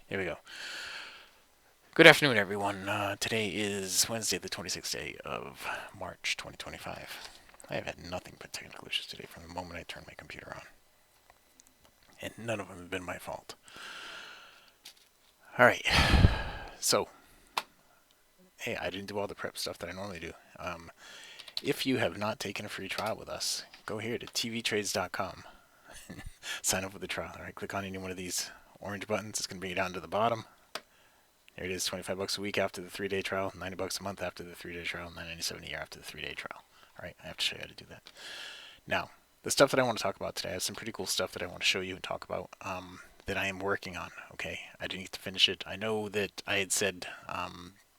Here we go. Good afternoon, everyone. Today is Wednesday, the 26th day of March 2025. I have had nothing but technical issues today from the moment I turned my computer on, and none of them have been my fault. All right, so, hey, I didn't do all the prep stuff that I normally do. If you have not taken a free trial with us, go here to tvtrades.com, sign up with the trial. All right, click on any one of these orange buttons. It's going to bring you down to the bottom. There it is, 25 bucks a week after the 3-day trial, 90 bucks a month after the 3-day trial, 9.97 a year after the 3-day trial. All right, I have to show you how to do that. Now, the stuff that I want to talk about today, I have some pretty cool stuff that I want to show you and talk about that I am working on. Okay, I didn't get to finish it. I know that I had said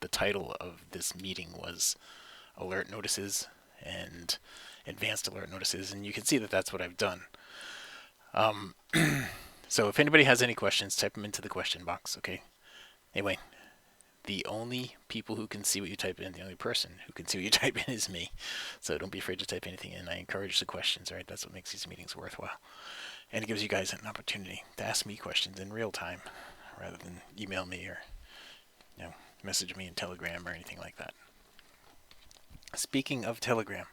the title of this meeting was alert notices and advanced alert notices, and you can see that that's what I've done. Um, so if anybody has any questions, type them into the question box. Okay. Anyway, the only people who can see what you type in, the only person who can see what you type in is me. So don't be afraid to type anything in. I encourage the questions, right? That's what makes these meetings worthwhile. And it gives you guys an opportunity to ask me questions in real time rather than email me or, message me in Telegram or anything like that. Speaking of Telegram,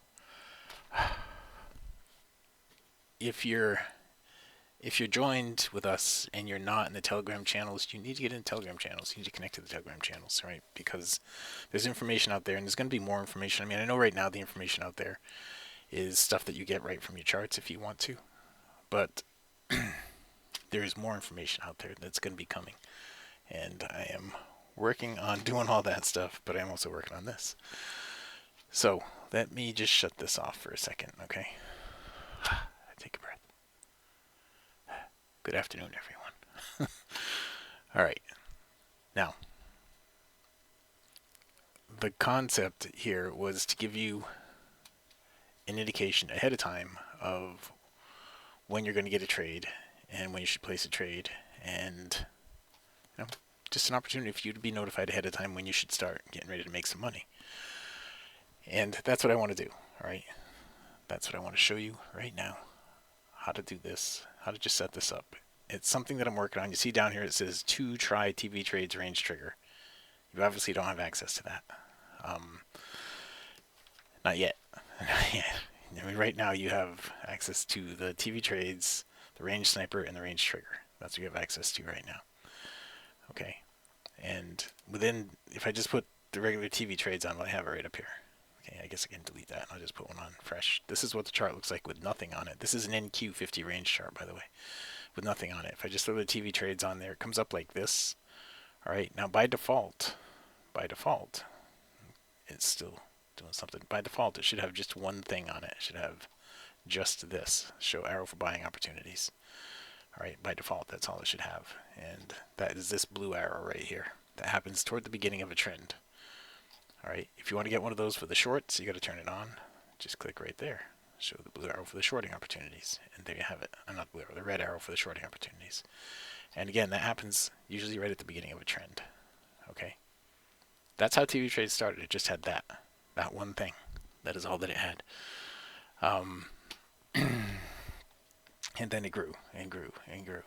if you're if you're joined with us and you're not in the Telegram channels, you need to get in the Telegram channels. You need to connect to the Telegram channels, right? Because there's information out there, and there's going to be more information. I mean, I know right now the information out there is stuff that you get right from your charts if you want to, but there's more information out there that's going to be coming. And I am working on doing all that stuff, but I'm also working on this. So let me just shut this off for a second, okay? Take a breath. Good afternoon, everyone. All right. Now, the concept here was to give you an indication ahead of time of when you're going to get a trade and when you should place a trade, and just an opportunity for you to be notified ahead of time when you should start getting ready to make some money. And that's what I want to do. All right, that's what I want to show you right now, how to do this, how to just set this up. It's something that I'm working on. You see down here it says to try TV trades range trigger. You obviously don't have access to that. Not yet. Not yet. I mean, right now you have access to the TV trades, the range sniper, and the range trigger. That's what you have access to right now. Okay. And if I just put the regular TV trades on, well, I have it right up here. Okay, I guess I can delete that. I'll just put one on fresh. This is what the chart looks like with nothing on it. This is an NQ50 range chart, by the way, with nothing on it. If I just throw the TV trades on there, it comes up like this. All right. Now by default, it's still doing something. By default, it should have just one thing on it. It should have just this, show arrow for buying opportunities. All right, by default, that's all it should have. And that is this blue arrow right here. That happens toward the beginning of a trend. All right, if you want to get one of those for the shorts, you got to turn it on. Just click right there. Show the blue arrow for the shorting opportunities. And there you have it. Not the blue arrow, the red arrow for the shorting opportunities. And again, that happens usually right at the beginning of a trend. Okay? That's how TV trades started. It just had that one thing. That is all that it had. And then it grew and grew and grew.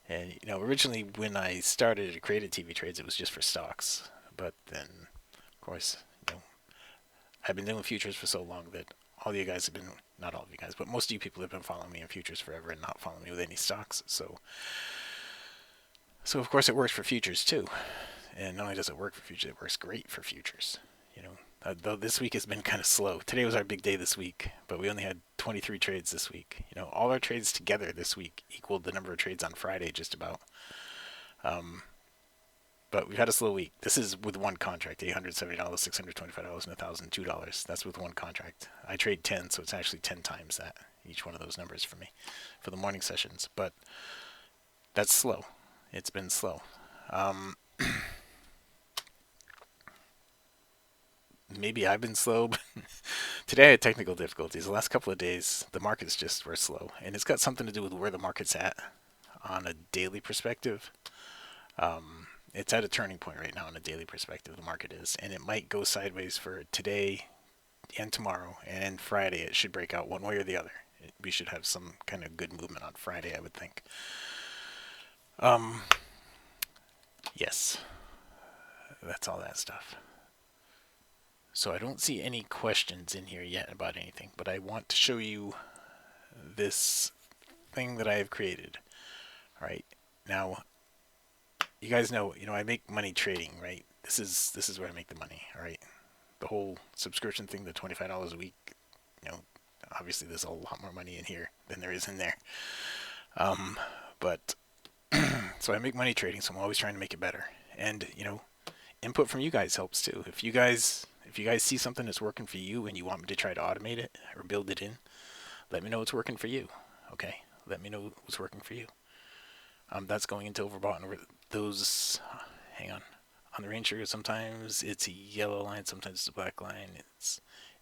And originally when I started to create TV trades, it was just for stocks. But then, of course, I've been doing futures for so long that all you guys have been, not all of you guys, but most of you people have been following me in futures forever and not following me with any stocks. So of course it works for futures too. And not only does it work for futures, it works great for futures. Though this week has been kind of slow. Today was our big day this week, but we only had 23 trades this week. All our trades together this week equaled the number of trades on Friday, just about. But we've had a slow week. This is with one contract: $870, $625, and $1,002. That's with one contract. I trade 10, so it's actually 10 times that, each one of those numbers for me, for the morning sessions. But that's slow. It's been slow. Maybe I've been slow, but today I had technical difficulties. The last couple of days, the markets just were slow. And it's got something to do with where the market's at on a daily perspective. It's at a turning point right now on a daily perspective, the market is. And it might go sideways for today and tomorrow. And Friday, it should break out one way or the other. We should have some kind of good movement on Friday, I would think. Yes, that's all that stuff. So I don't see any questions in here yet about anything, but I want to show you this thing that I have created. All right, now you guys know, I make money trading, right? This is where I make the money. All right, the whole subscription thing, the $25 a week. You know, obviously there's a lot more money in here than there is in there. But so I make money trading, so I'm always trying to make it better. And input from you guys helps too. If you guys see something that's working for you and you want me to try to automate it or build it in, let me know what's working for you. Okay, let me know what's working for you. That's going into overbought and over those. Hang on the range trigger. Sometimes it's a yellow line, sometimes it's a black line.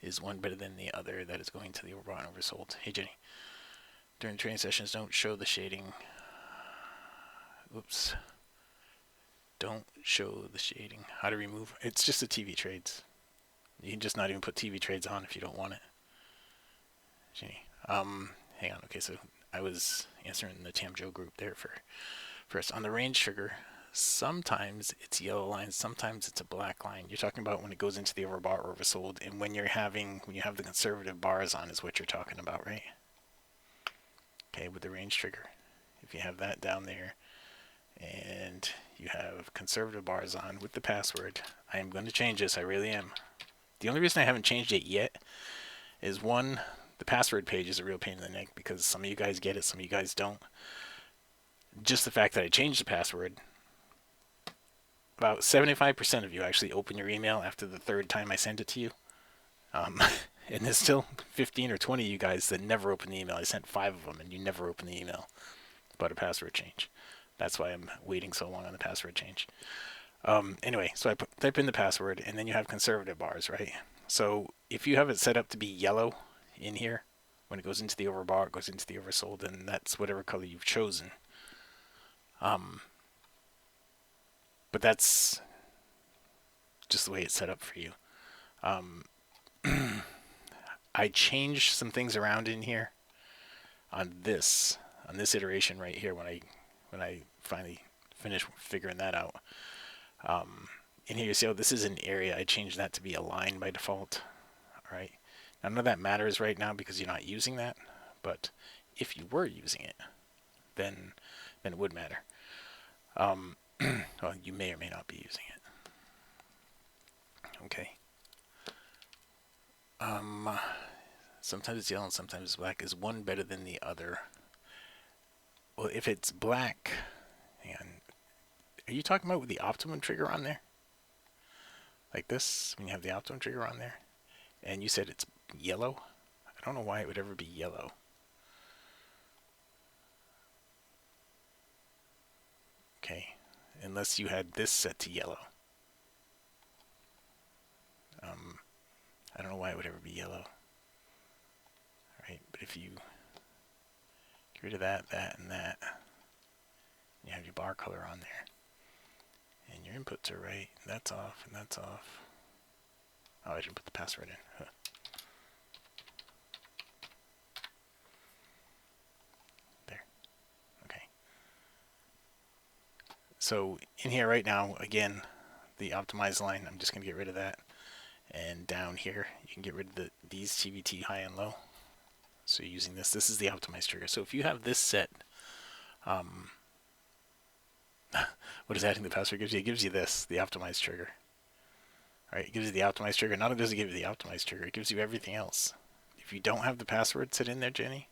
Is one better than the other? That is going to the overbought and oversold. Hey Jenny, during training sessions, don't show the shading. Oops. Don't show the shading. How to remove? It's just the TV trades. You can just not even put TV trades on if you don't want it. Jenny. Hang on. Okay, so I was answering the Tam Joe group there for first. On the range trigger, sometimes it's yellow lines, sometimes it's a black line. You're talking about when it goes into the overbought or oversold, and when you have the conservative bars on is what you're talking about, right? Okay, with the range trigger. If you have that down there and you have conservative bars on with the password, I am going to change this, I really am. The only reason I haven't changed it yet is one, the password page is a real pain in the neck because some of you guys get it, some of you guys don't. Just the fact that I changed the password, about 75% of you actually open your email after the third time I send it to you. And there's still 15 or 20 of you guys that never open the email. I sent 5 of them and you never open the email about a password change. That's why I'm waiting so long on the password change. Anyway, so I type in the password and then you have conservative bars, right? So if you have it set up to be yellow in here, when it goes into the overbought, it goes into the oversold, and that's whatever color you've chosen. But that's just the way it's set up for you. I changed some things around in here on this iteration right here when I finally finished figuring that out. In here you see, this is an area. I changed that to be a line by default. All right. Now none of that matters right now because you're not using that, but if you were using it, then it would matter. Well, you may or may not be using it. Okay. Sometimes it's yellow and sometimes it's black. Is one better than the other? Well, if it's black, hang on. Are you talking about with the optimum trigger on there? Like this, when you have the optimum trigger on there? And you said it's yellow? I don't know why it would ever be yellow. Okay, unless you had this set to yellow. I don't know why it would ever be yellow. Alright, but if you get rid of that, and that, you have your bar color on there. And your inputs are right, and that's off, and that's off. Oh, I didn't put the password in. Huh. There. Okay. So in here right now, again, the optimized line, I'm just going to get rid of that. And down here, you can get rid of these TVT high and low. So you're using this is the optimized trigger. So if you have this set, what does adding the password gives you? It gives you this, the optimized trigger. All right, it gives you the optimized trigger. Not only does it give you the optimized trigger, it gives you everything else. If you don't have the password set in there, Jenny,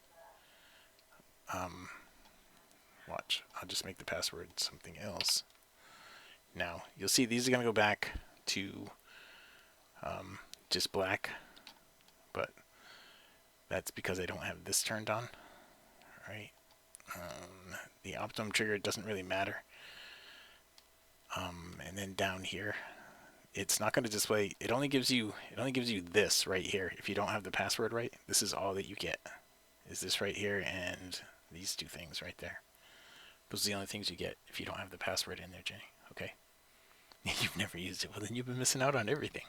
watch. I'll just make the password something else. Now, you'll see these are going to go back to just black, but that's because I don't have this turned on. All right. The optimum trigger doesn't really matter. And then down here, it's not going to display. It only gives you this right here. If you don't have the password right, this is all that you get. Is this right here and these two things right there. Those are the only things you get if you don't have the password in there, Jenny. Okay. You've never used it. Well, then you've been missing out on everything,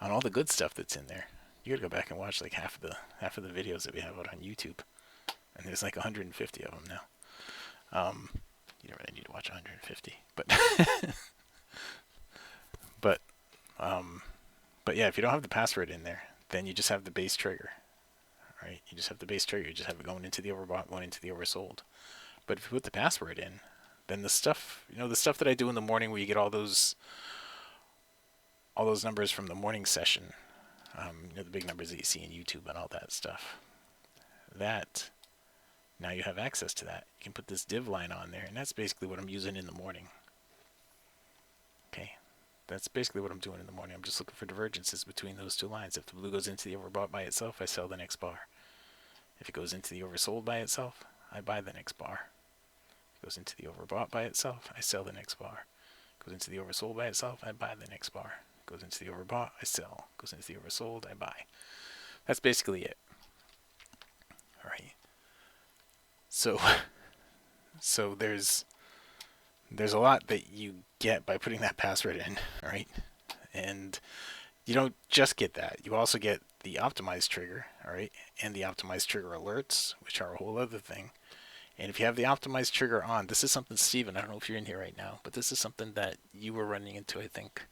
on all the good stuff that's in there. You gotta go back and watch like half of the videos that we have out on YouTube, and there's like 150 of them now. You don't really need to watch 150, but But um, but yeah, if you don't have the password in there, then you just have the base trigger, right? You just have the base trigger. You just have it going into the overbought, going into the oversold. But if you put the password in, then the stuff, the stuff that I do in the morning, where you get all those numbers from the morning session, the big numbers that you see in YouTube and all that stuff. That now you have access to that. You can put this div line on there, and that's basically what I'm using in the morning. Okay, that's basically what I'm doing in the morning. I'm just looking for divergences between those two lines. If the blue goes into the overbought by itself, I sell the next bar. If it goes into the oversold by itself, I buy the next bar. If it goes into the overbought by itself, I sell the next bar. If it goes into the oversold by itself, I buy the next bar. If it goes into the overbought, I sell. If it goes into the oversold, I buy. That's basically it. All right. So so there's a lot that you get by putting that password in, right? And you don't just get that. You also get the optimized trigger, all right, and the optimized trigger alerts, which are a whole other thing. And if you have the optimized trigger on, this is something, Steven, I don't know if you're in here right now, but this is something that you were running into, I think.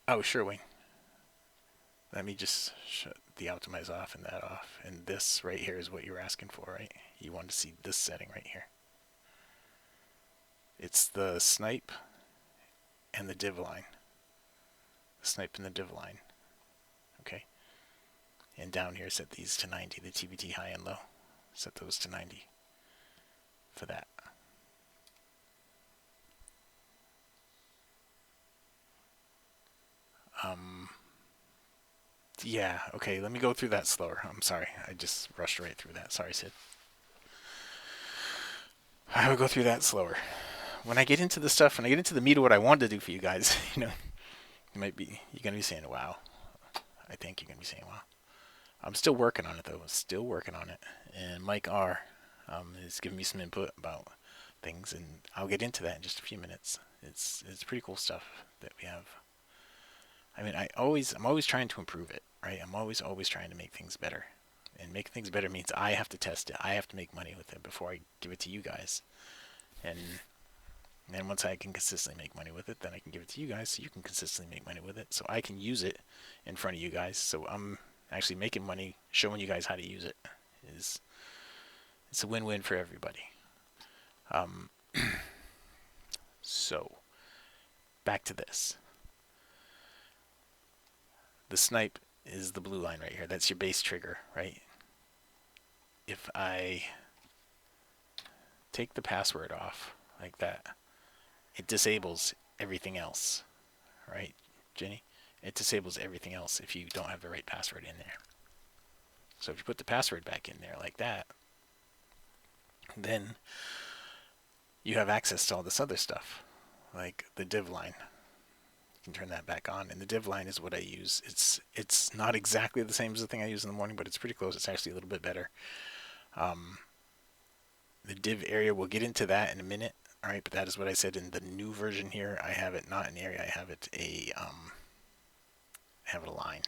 Oh, sure, Wayne. Let me just shut the optimize off and that off. And this right here is what you were asking for, right? You want to see this setting right here. It's the snipe and the div line. The snipe and the div line. Okay. And down here, set these to 90, the TBT high and low. Set those to 90 for that. Yeah, okay, let me go through that slower. I'm sorry, I just rushed right through that. Sorry, Sid. I will go through that slower. When I get into the stuff, when I get into the meat of what I wanted to do for you guys, you're gonna be saying, wow. I think you're gonna be saying, wow. I'm still working on it though. I'm still working on it. And Mike R is giving me some input about things, and I'll get into that in just a few minutes. It's pretty cool stuff that we have. I mean, I'm always trying to improve it, right? I'm always trying to make things better. And making things better means I have to test it. I have to make money with it before I give it to you guys. And then once I can consistently make money with it, then I can give it to you guys so you can consistently make money with it. So I can use it in front of you guys. So I'm actually making money showing you guys how to use it. It's a win-win for everybody. So back to this. The snipe is the blue line right here. That's your base trigger, right? If I take the password off like that, it disables everything else, right, Jenny? It disables everything else if you don't have the right password in there. So if you put the password back in there like that, then you have access to all this other stuff, like the div line. You can turn that back on, and the div line is what I use. It's not exactly the same as the thing I use in the morning, but it's pretty close. It's actually a little bit better. The div area, we'll get into that in a minute. All right, but that is what I said in the new version here. I have it not an area. I have it a line.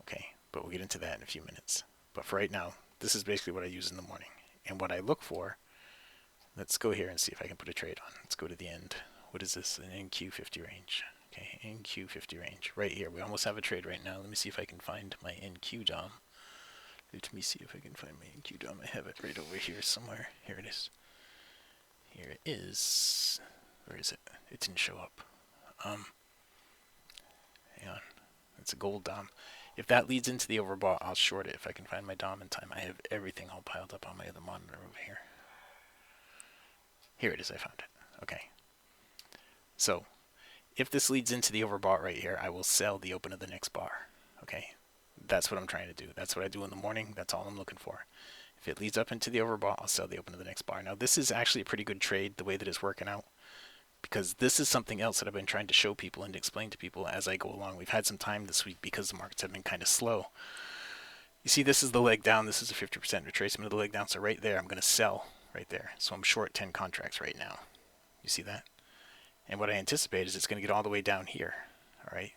Okay, but we'll get into that in a few minutes. But for right now, this is basically what I use in the morning. And what I look for, let's go here and see if I can put a trade on. Let's go to the end. What is this? An NQ50 range. Okay, NQ50 range. Right here. We almost have a trade right now. Let me see if I can find my NQ DOM. Let me see if I can find my NQ DOM. I have it right over here somewhere. Here it is. Here it is. Where is it? It didn't show up. Hang on. It's a gold DOM. If that leads into the overbought, I'll short it if I can find my DOM in time. I have everything all piled up on my other monitor over here. Here it is. I found it. Okay. So, if this leads into the overbought right here, I will sell the open of the next bar. Okay? That's what I'm trying to do. That's what I do in the morning. That's all I'm looking for. If it leads up into the overbought, I'll sell the open of the next bar. Now, this is actually a pretty good trade the way that it's working out, because this is something else that I've been trying to show people and explain to people as I go along. We've had some time this week because the markets have been kind of slow. You see, this is the leg down. This is a 50% retracement of the leg down. So right there, I'm going to sell right there. So I'm short 10 contracts right now. You see that? And what I anticipate is it's going to get all the way down here. All right.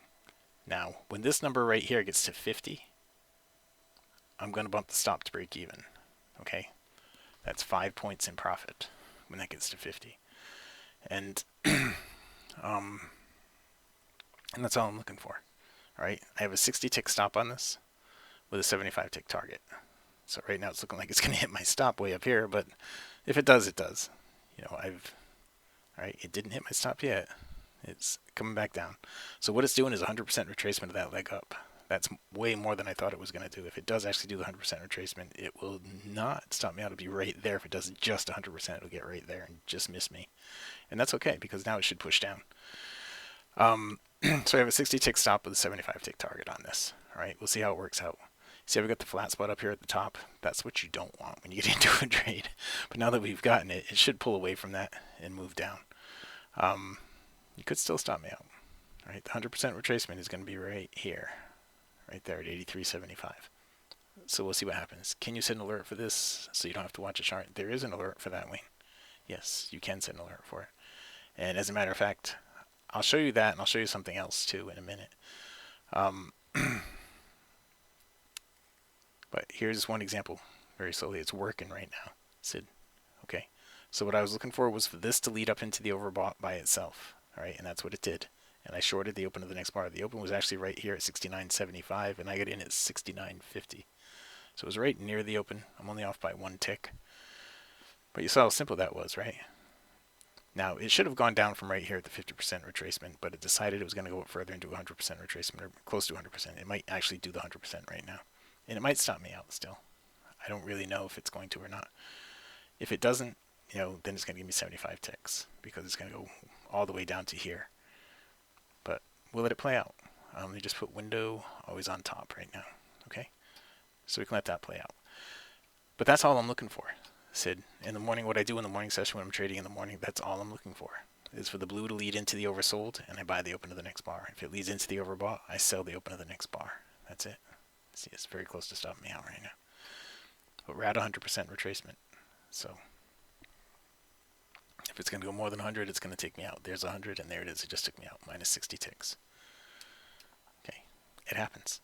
Now, when this number right here gets to 50, I'm going to bump the stop to break even. Okay. That's 5 points in profit when that gets to 50. And um, and that's all I'm looking for. All right, I have a 60 tick stop on this with a 75 tick target. So right now it's looking like it's going to hit my stop way up here, but if it does, it does. All right, it didn't hit my stop yet. It's coming back down. So what it's doing is 100% retracement of that leg up. That's way more than I thought it was going to do. If it does actually do the 100% retracement, it will not stop me out. It'll be right there. If it does just 100%, it'll get right there and just miss me. And that's okay, because now it should push down. So I have a 60 tick stop with a 75 tick target on this. All right, we'll see how it works out. See how we got the flat spot up here at the top? That's what you don't want when you get into a trade. But now that we've gotten it, it should pull away from that and move down. You could still stop me out. All right, the 100% retracement is going to be right here, right there at 83.75. So we'll see what happens. Can you set an alert for this so you don't have to watch a chart? There is an alert for that, Wayne. Yes, you can set an alert for it. And as a matter of fact, I'll show you that, and I'll show you something else too in a minute. But here's one example, very slowly. It's working right now. Sid, okay. So what I was looking for was for this to lead up into the overbought by itself. All right, and that's what it did. And I shorted the open of the next bar. The open was actually right here at 69.75, and I got in at 69.50. So it was right near the open. I'm only off by 1 tick. But you saw how simple that was, right? Now, it should have gone down from right here at the 50% retracement, but it decided it was going to go up further and do 100% retracement, or close to 100%. It might actually do the 100% right now. And it might stop me out still. I don't really know if it's going to or not. If it doesn't, then it's going to give me 75 ticks, because it's going to go all the way down to here. But we'll let it play out. Let me just put window always on top right now. Okay? So we can let that play out. But that's all I'm looking for, Sid. In the morning, what I do in the morning session when I'm trading in the morning, that's all I'm looking for, is for the blue to lead into the oversold, and I buy the open of the next bar. If it leads into the overbought, I sell the open of the next bar. That's it. See, it's very close to stopping me out right now. But we're at 100% retracement. So if it's going to go more than 100, it's going to take me out. There's 100, and there it is. It just took me out, minus 60 ticks. Okay, it happens.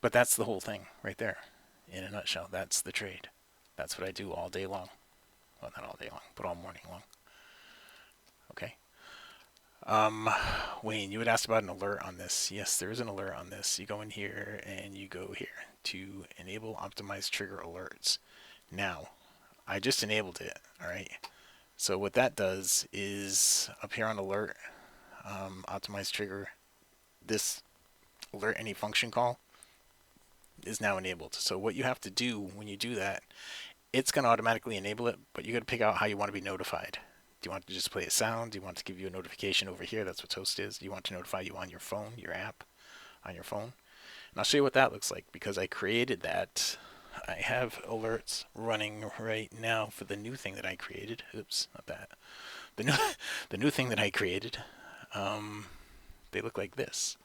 But that's the whole thing right there, in a nutshell. That's the trade. That's what I do all day long. Well, not all day long, but all morning long. Okay. Wayne, you had asked about an alert on this. Yes, there is an alert on this. You go in here and you go here to enable optimized trigger alerts. Now, I just enabled it, all right? So what that does is up here on alert, optimized trigger, this alert any function call is now enabled. So what you have to do when you do that, it's going to automatically enable it, but you got to pick out how you want to be notified. Do you want to just play a sound? Do you want to give you a notification over here? That's what Toast is. Do you want to notify you on your phone, your app on your phone? And I'll show you what that looks like, because I created that. I have alerts running right now for the new thing that I created. Oops, not that. The new thing that I created. They look like this.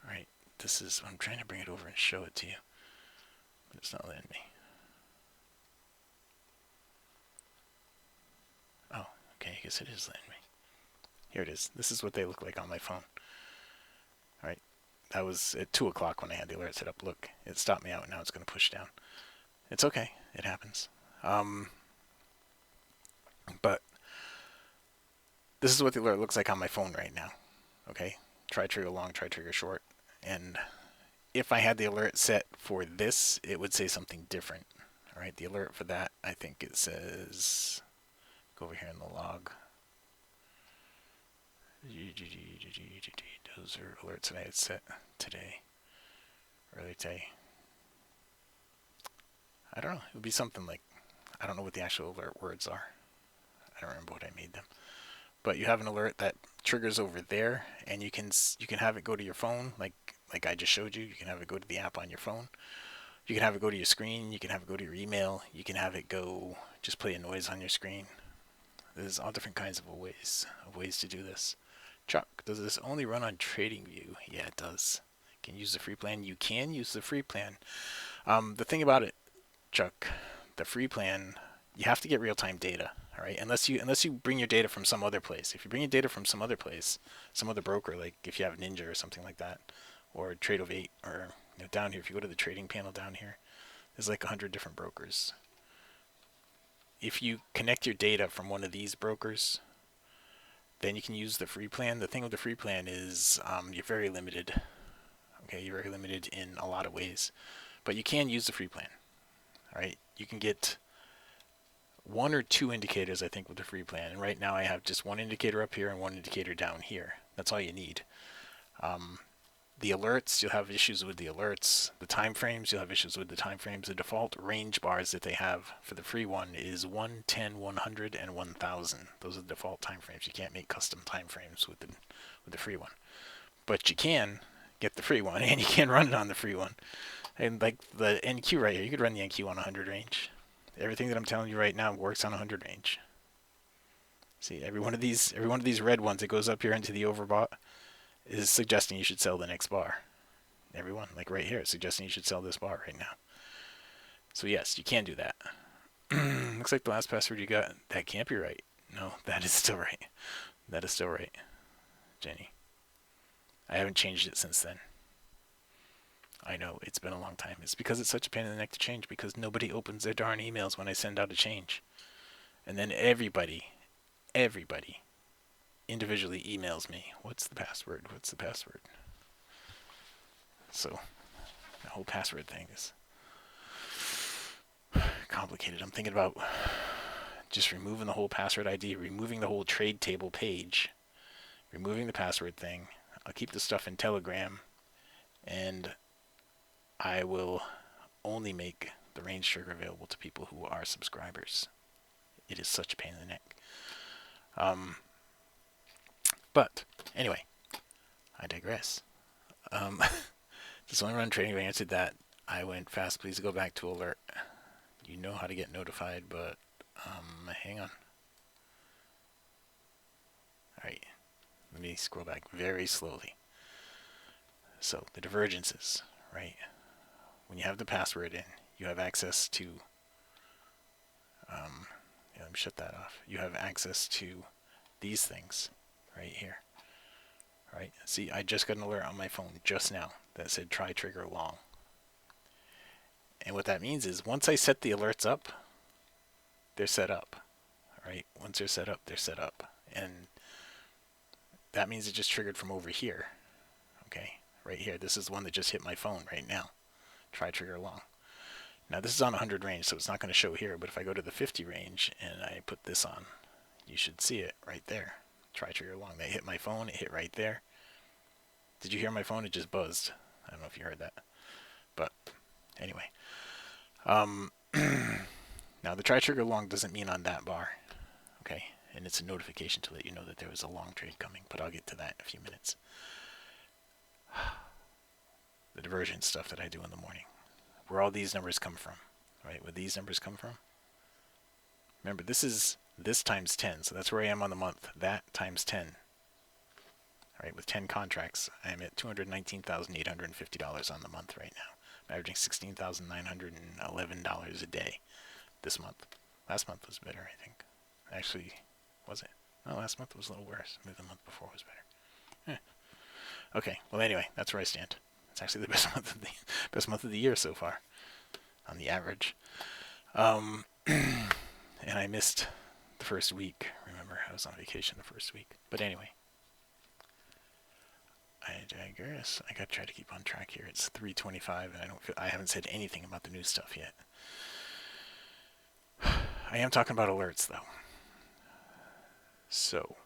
All right, this is. I'm trying to bring it over and show it to you, but it's not letting me. Oh, okay, I guess it is letting me. Here it is. This is what they look like on my phone. All right, that was at 2 o'clock when I had the alert set up. Look, it stopped me out, and now it's going to push down. It's okay. It happens. But this is what the alert looks like on my phone right now. Okay, try trigger long, try trigger short. And if I had the alert set for this, it would say something different. All right, the alert for that, I think it says, go over here in the log. Those are alerts that I had set today, earlier today. I don't know. It would be something like, I don't know what the actual alert words are. I don't remember what I made them. But you have an alert that triggers over there, and you can have it go to your phone, like I just showed you. You can have it go to the app on your phone. You can have it go to your screen. You can have it go to your email. You can have it go just play a noise on your screen. There's all different kinds of ways to do this. Chuck, does this only run on TradingView? Yeah, it does. Can you use the free plan? You can use the free plan. The thing about it, Chuck, the free plan, you have to get real-time data. All right, unless you bring your data from some other place. If you bring your data from some other place, some other broker, like if you have Ninja or something like that, or Trade of 8, or down here, if you go to the trading panel down here, there's like 100 different brokers. If you connect your data from one of these brokers, then you can use the free plan. The thing with the free plan is you're very limited. Okay, you're very limited in a lot of ways, but you can use the free plan. All right, you can get 1 or 2 indicators, I think, with the free plan. And right now I have just 1 indicator up here and 1 indicator down here. That's all you need. The alerts, you'll have issues with the alerts. The time frames, you'll have issues with the time frames. The default range bars that they have for the free one is 1, 10, 100, and 1000. Those are the default time frames. You can't make custom time frames with the free one. But you can get the free one, and you can run it on the free one. And like the NQ right here, you could run the NQ on 100 range. Everything that I'm telling you right now works on 100 range. See, every one of these red ones that goes up here into the overbought is suggesting you should sell the next bar. Every one, like right here, it's suggesting you should sell this bar right now. So yes, you can do that. Looks like the last password you got, that can't be right. No, that is still right. That is still right, Jenny. I haven't changed it since then. I know, it's been a long time. It's because it's such a pain in the neck to change, because nobody opens their darn emails when I send out a change. And then everybody individually emails me, what's the password? What's the password? So the whole password thing is complicated. I'm thinking about just removing the whole password ID, removing the whole trade table page, removing the password thing. I'll keep the stuff in Telegram, and I will only make the range trigger available to people who are subscribers. It is such a pain in the neck. But anyway, I digress. Just when I run training, I answered that. I went fast. Please go back to alert. You know how to get notified, but hang on. All right, let me scroll back very slowly. So the divergences, right? When you have the password in, you have access to. Let me shut that off. You have access to these things right here. Right? See, I just got an alert on my phone just now that said try trigger long. And what that means is once I set the alerts up, they're set up. Right? Once they're set up, they're set up. And that means it just triggered from over here. Okay? Right here. This is the one that just hit my phone right now. Try trigger long. Now this is on 100 range, so it's not going to show here, but if I go to the 50 range and I put this on, you should see it right there. Try trigger long. That hit my phone, it hit right there. Did you hear my phone? It just buzzed. I don't know if you heard that. But anyway. Now the try trigger long doesn't mean on that bar. Okay? And it's a notification to let you know that there was a long trade coming, but I'll get to that in a few minutes. The divergence stuff that I do in the morning. Where all these numbers come from. Right? Where these numbers come from. Remember, this is this times 10, so that's where I am on the month. That times 10. All right, with 10 contracts, I'm at $219,850 on the month right now. I'm averaging $16,911 a day this month. Last month was better, I think. Actually, was it? No, last month was a little worse. Maybe the month before was better. Okay, well anyway, that's where I stand. It's actually the best month of the year so far, on the average. And I missed the first week. Remember, I was on vacation the first week. But anyway, I digress. I gotta try to keep on track here. It's 3:25, and I haven't said anything about the new stuff yet. I am talking about alerts though. So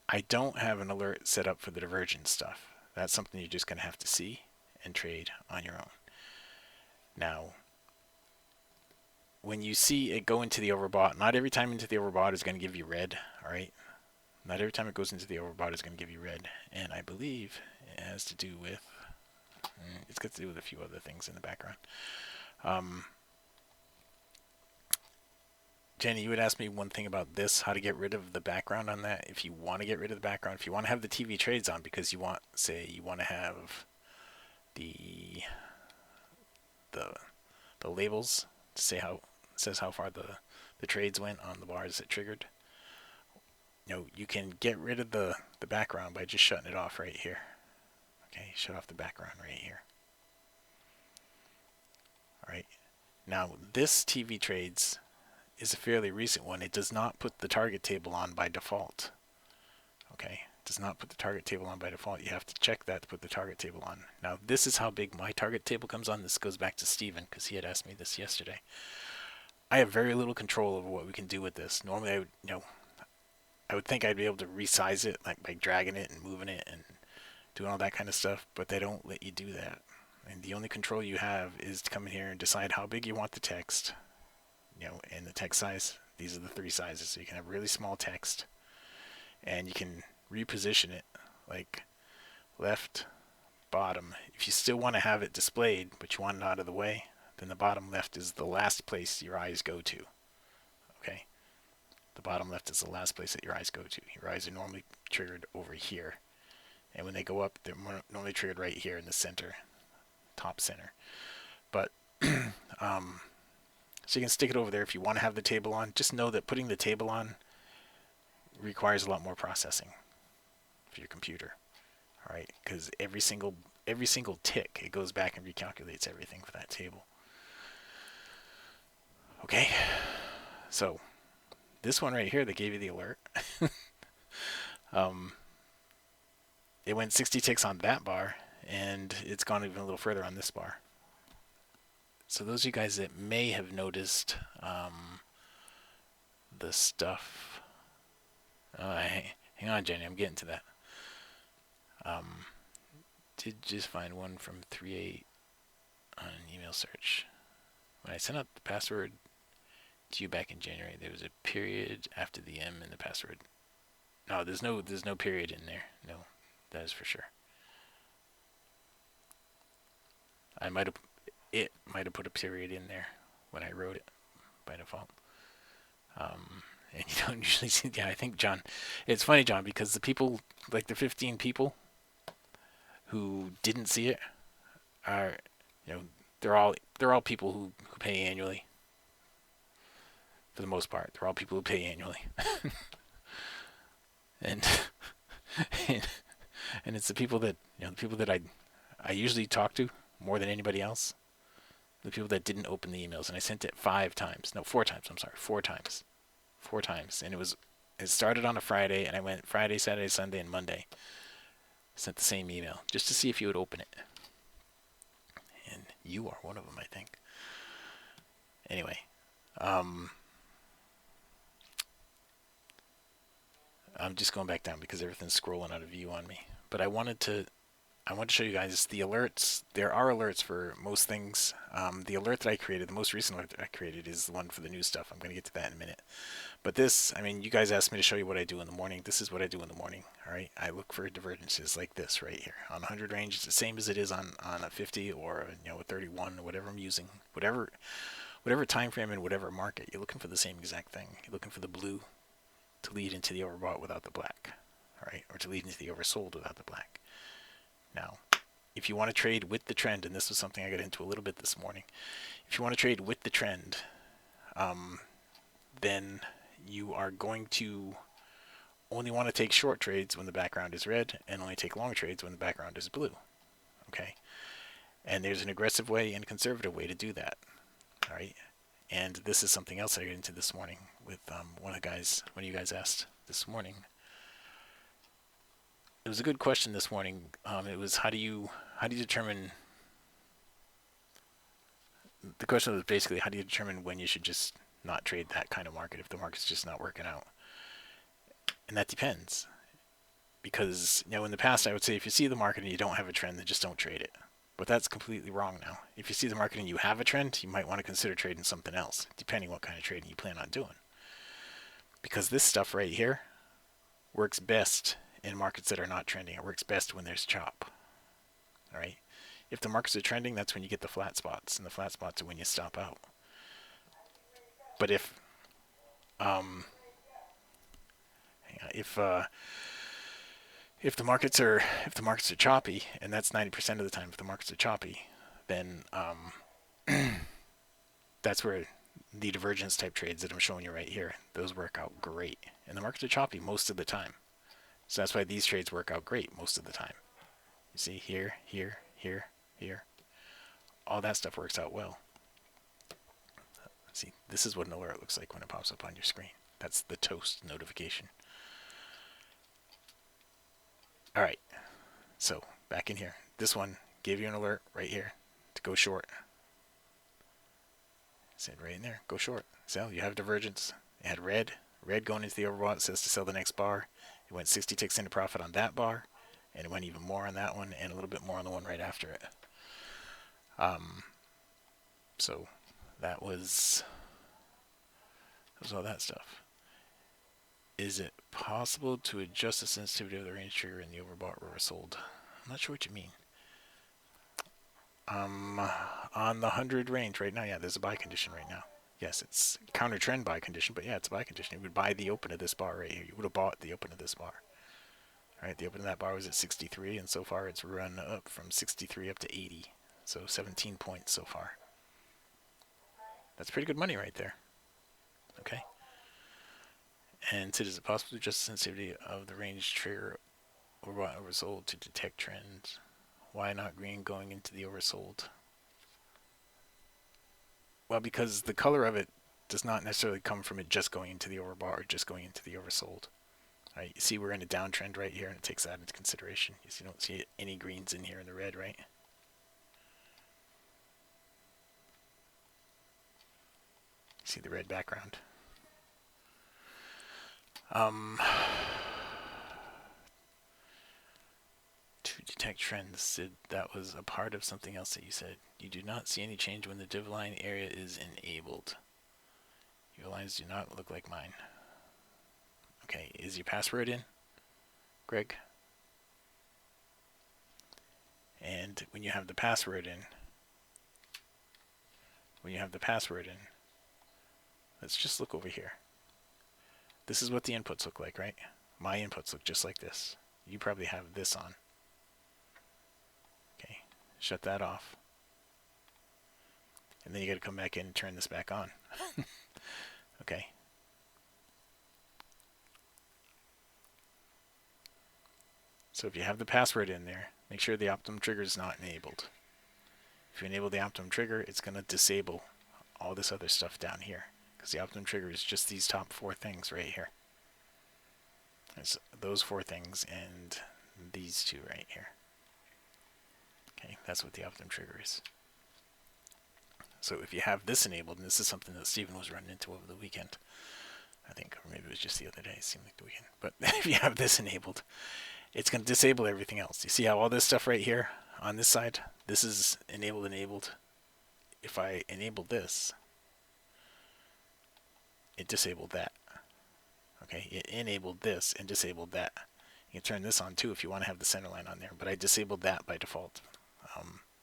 I don't have an alert set up for the divergence stuff. That's something you're just gonna have to see and trade on your own. Now, when you see it go into the overbought, not every time into the overbought is going to give you red, all right? Not every time it goes into the overbought is going to give you red. And I believe it has to do with, it's got to do with a few other things in the background. Jenny, you would ask me one thing about this, how to get rid of the background on that. If you want to get rid of the background, if you want to have the TV trades on because you want, say, you want to have the labels to say how, says how far the trades went on the bars that triggered. You can get rid of the background by just shutting it off right here. Okay, shut off the background right here. right? Now, this TV trades is a fairly recent one. It does not put the target table on by default. Okay, it does not put the target table on by default. You have to check that to put the target table on. Now, this is how big my target table comes on. This goes back to Steven because he had asked me this yesterday. I have very little control over what we can do with this. Normally, I would think I'd be able to resize it like by dragging it and moving it and doing all that kind of stuff, but they don't let you do that. And the only control you have is to come in here and decide how big you want the text, and the text size. These are the three sizes. So you can have really small text, and you can reposition it like left, bottom. If you still want to have it displayed, but you want it out of the way, then the bottom left is the last place your eyes go to. Okay? The bottom left is the last place that your eyes go to. Your eyes are normally triggered over here. And when they go up, they're normally triggered right here in the center, top center. But so you can stick it over there if you want to have the table on. Just know that putting the table on requires a lot more processing for your computer. All right, because every single tick, it goes back and recalculates everything for that table. Okay, so this one right here that gave you the alert, it went 60 ticks on that bar, and it's gone even a little further on this bar. So those of you guys that may have noticed the stuff, hang on, Jenny, I'm getting to that. Did just find one from 3.8 on an email search. When I sent out the password to you back in January, there was a period after the M in the password. No, there's no period in there. No, that is for sure. It might have put a period in there when I wrote it by default. And you don't usually see. Yeah, I think John. It's funny, John, because the people, like the 15 people who didn't see it, are, they're all people who pay annually. For the most part, they're all people who pay annually. and and it's the people that I usually talk to more than anybody else. The people that didn't open the emails, and I sent it 4 times. I'm sorry, 4 times. 4 times, and it started on a Friday, and I went Friday, Saturday, Sunday, and Monday. Sent the same email just to see if you would open it, and you are one of them, I think. Anyway, I'm just going back down because everything's scrolling out of view on me. But I wanted to show you guys the alerts. There are alerts for most things. The alert that I created, the most recent alert that I created, is the one for the new stuff. I'm going to get to that in a minute. But this, you guys asked me to show you what I do in the morning. This is what I do in the morning. All right, I look for divergences like this right here on 100 range. It's the same as it is on a 50 or a 31 or whatever I'm using. Whatever time frame and whatever market, you're looking for the same exact thing. You're looking for the blue to lead into the overbought without the black, all right, or to lead into the oversold without the black. Now, if you want to trade with the trend, and this was something I got into a little bit this morning, if you want to trade with the trend, then you are going to only want to take short trades when the background is red, and only take long trades when the background is blue. Okay, and there's an aggressive way and conservative way to do that. All right, and this is something else I got into this morning with one of you guys asked this morning. It was a good question this morning. It was how do you determine? The question was basically how do you determine when you should just not trade that kind of market if the market's just not working out? And that depends, because in the past I would say if you see the market and you don't have a trend, then just don't trade it. But that's completely wrong now. If you see the market and you have a trend, you might want to consider trading something else, depending what kind of trading you plan on doing. Because this stuff right here works best in markets that are not trending. It works best when there's chop. All right. If the markets are trending, that's when you get the flat spots, and the flat spots are when you stop out. But if the markets are choppy, and that's 90% of the time, if the markets are choppy, then that's where the divergence type trades that I'm showing you right here, those work out great. And the markets are choppy most of the time. So that's why these trades work out great most of the time. You see, here, here, here, here. All that stuff works out well. See, this is what an alert looks like when it pops up on your screen. That's the toast notification. All right, so back in here. This one gave you an alert right here to go short. It said right in there, go short. So you have divergence. It had red going into the overbought. It says to sell the next bar. It went 60 ticks into profit on that bar, and it went even more on that one, and a little bit more on the one right after it. So that was all that stuff. Is it possible to adjust the sensitivity of the range trigger in the overbought or oversold? I'm not sure what you mean. On the 100 range right now, yeah, there's a buy condition right now. Yes, it's counter trend buy condition, but yeah, it's a buy condition. You would buy the open of this bar right here. You would have bought the open of this bar. All right, the open of that bar was at 63, and so far it's run up from 63 up to 80. So 17 points so far. That's pretty good money right there. Okay. And so is it possible to adjust the sensitivity of the range trigger overbought and oversold to detect trends? Why not green going into the oversold? Well, because the color of it does not necessarily come from it just going into the overbought or just going into the oversold. Right, you see we're in a downtrend right here, and it takes that into consideration. You don't see any greens in here in the red, right? See the red background. To detect trends, Sid, that was a part of something else that you said. You do not see any change when the div line area is enabled. Your lines do not look like mine. Okay, is your password in, Greg? And when you have the password in, let's just look over here. This is what the inputs look like, right? My inputs look just like this. You probably have this on. Okay, shut that off. And then you got to come back in and turn this back on. Okay. So if you have the password in there, make sure the optimum trigger is not enabled. If you enable the optimum trigger, it's going to disable all this other stuff down here, because the optimum trigger is just these top 4 things right here. It's those 4 things and these 2 right here. Okay, that's what the optimum trigger is. So if you have this enabled, and this is something that Stephen was running into over the weekend, I think, or maybe it was just the other day, it seemed like the weekend, but if you have this enabled, it's going to disable everything else. You see how all this stuff right here on this side, this is enabled. If I enable this, it disabled that. Okay, it enabled this and disabled that. You can turn this on too if you want to have the center line on there, but I disabled that by default.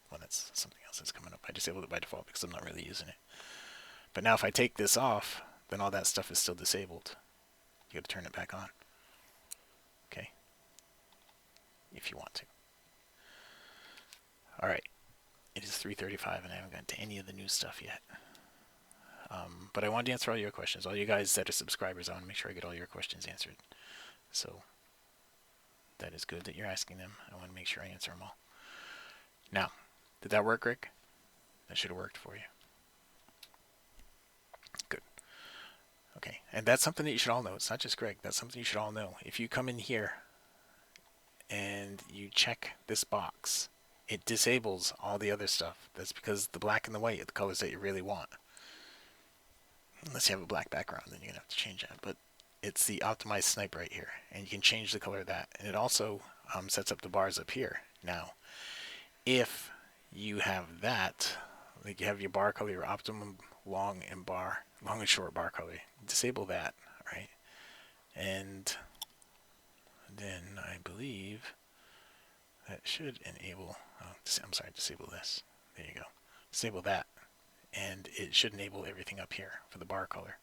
Well, that's something else that's coming up. I disabled it by default because I'm not really using it. But now if I take this off, then all that stuff is still disabled. You got to turn it back on. Okay, if you want to. All right, it is 3:35 and I haven't gotten to any of the new stuff yet. But I wanted to answer all your questions. All you guys that are subscribers, I want to make sure I get all your questions answered. So that is good that you're asking them. I want to make sure I answer them all. Now, did that work, Rick? That should have worked for you. Good. Okay, and that's something that you should all know. It's not just Greg. That's something you should all know. If you come in here and you check this box, it disables all the other stuff. That's because the black and the white are the colors that you really want. Unless you have a black background, then you're going to have to change that. But it's the optimized snipe right here, and you can change the color of that. And it also sets up the bars up here. Now, if you have that, like you have your bar color, your optimum long and short bar color, disable that, right? And then I believe that should enable, disable this. There you go. Disable that. And it should enable everything up here for the bar color.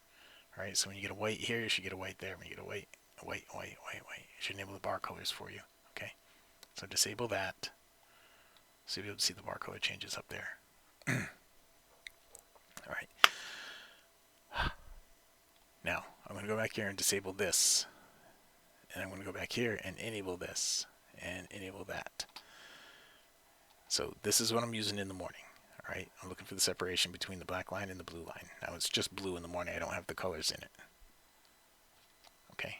All right, so when you get a white here, you should get a white there. When you get a white, it should enable the bar colors for you. Okay, so disable that. So you'll be able to see the bar color changes up there. All right. Now, I'm going to go back here and disable this. And I'm going to go back here and enable this and enable that. So this is what I'm using in the morning. right? I'm looking for the separation between the black line and the blue line. Now it's just blue in the morning. I don't have the colors in it. Okay.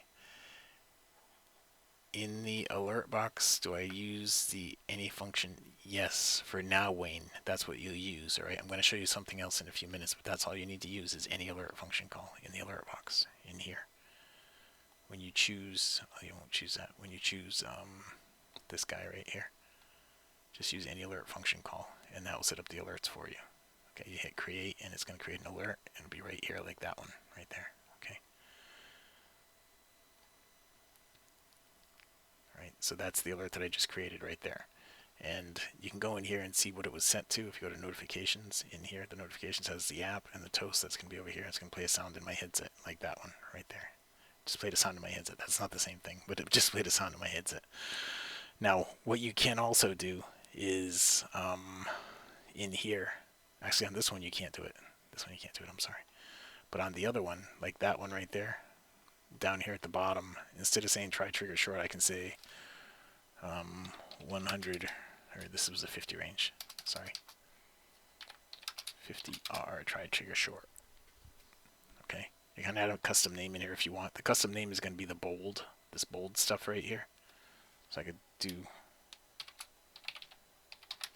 In the alert box, do I use the any function? Yes, for now, Wayne. That's what you'll use, all right? I'm going to show you something else in a few minutes, but that's all you need to use is any alert function call in the alert box in here. When you choose, oh, you won't choose that. When you choose this guy right here, just use any alert function call, and that will set up the alerts for you. Okay, you hit create, and it's going to create an alert, and it'll be right here like that one, right there. Okay. Right, so that's the alert that I just created right there. And you can go in here and see what it was sent to. If you go to notifications, in here, the notifications has the app and the toast that's going to be over here. It's going to play a sound in my headset, like that one right there. Just played a sound in my headset. That's not the same thing, but it just played a sound in my headset. Now, what you can also do is in here, actually on this one you can't do it. This one you can't do it, I'm sorry. But on the other one, like that one right there, down here at the bottom, instead of saying try trigger short, I can say 100, or this was a 50 range, sorry. 50R, try trigger short. Okay, you can add a custom name in here if you want. The custom name is going to be the bold, this bold stuff right here. So I could do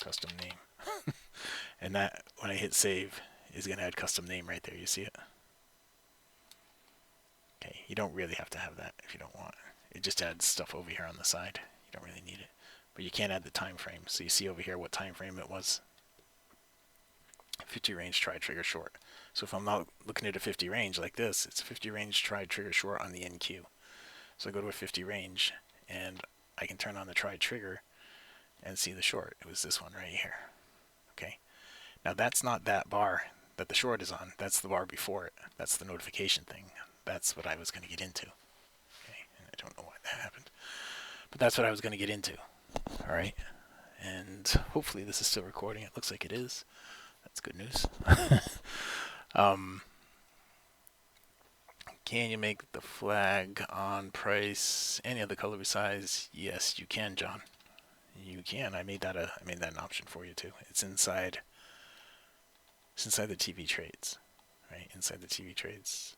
custom name. And that, when I hit save, is going to add custom name right there. You see it? Okay, you don't really have to have that if you don't want. It just adds stuff over here on the side. You don't really need it. But you can add the time frame. So you see over here what time frame it was. 50 range, try trigger short. So if I'm not looking at a 50 range like this, it's 50 range, try trigger short on the NQ. So I go to a 50 range, and I can turn on the try trigger and see the short. It was this one right here. Okay. Now that's not that bar that the short is on. That's the bar before it. That's the notification thing. That's what I was going to get into. Okay. And I don't know why that happened, but that's what I was going to get into. All right. And hopefully this is still recording. It looks like it is. That's good news. Can you make the flag on price any other color besides? Yes, you can, John. You can. I made that an option for you too. It's inside the TV trades, right? Inside the TV trades,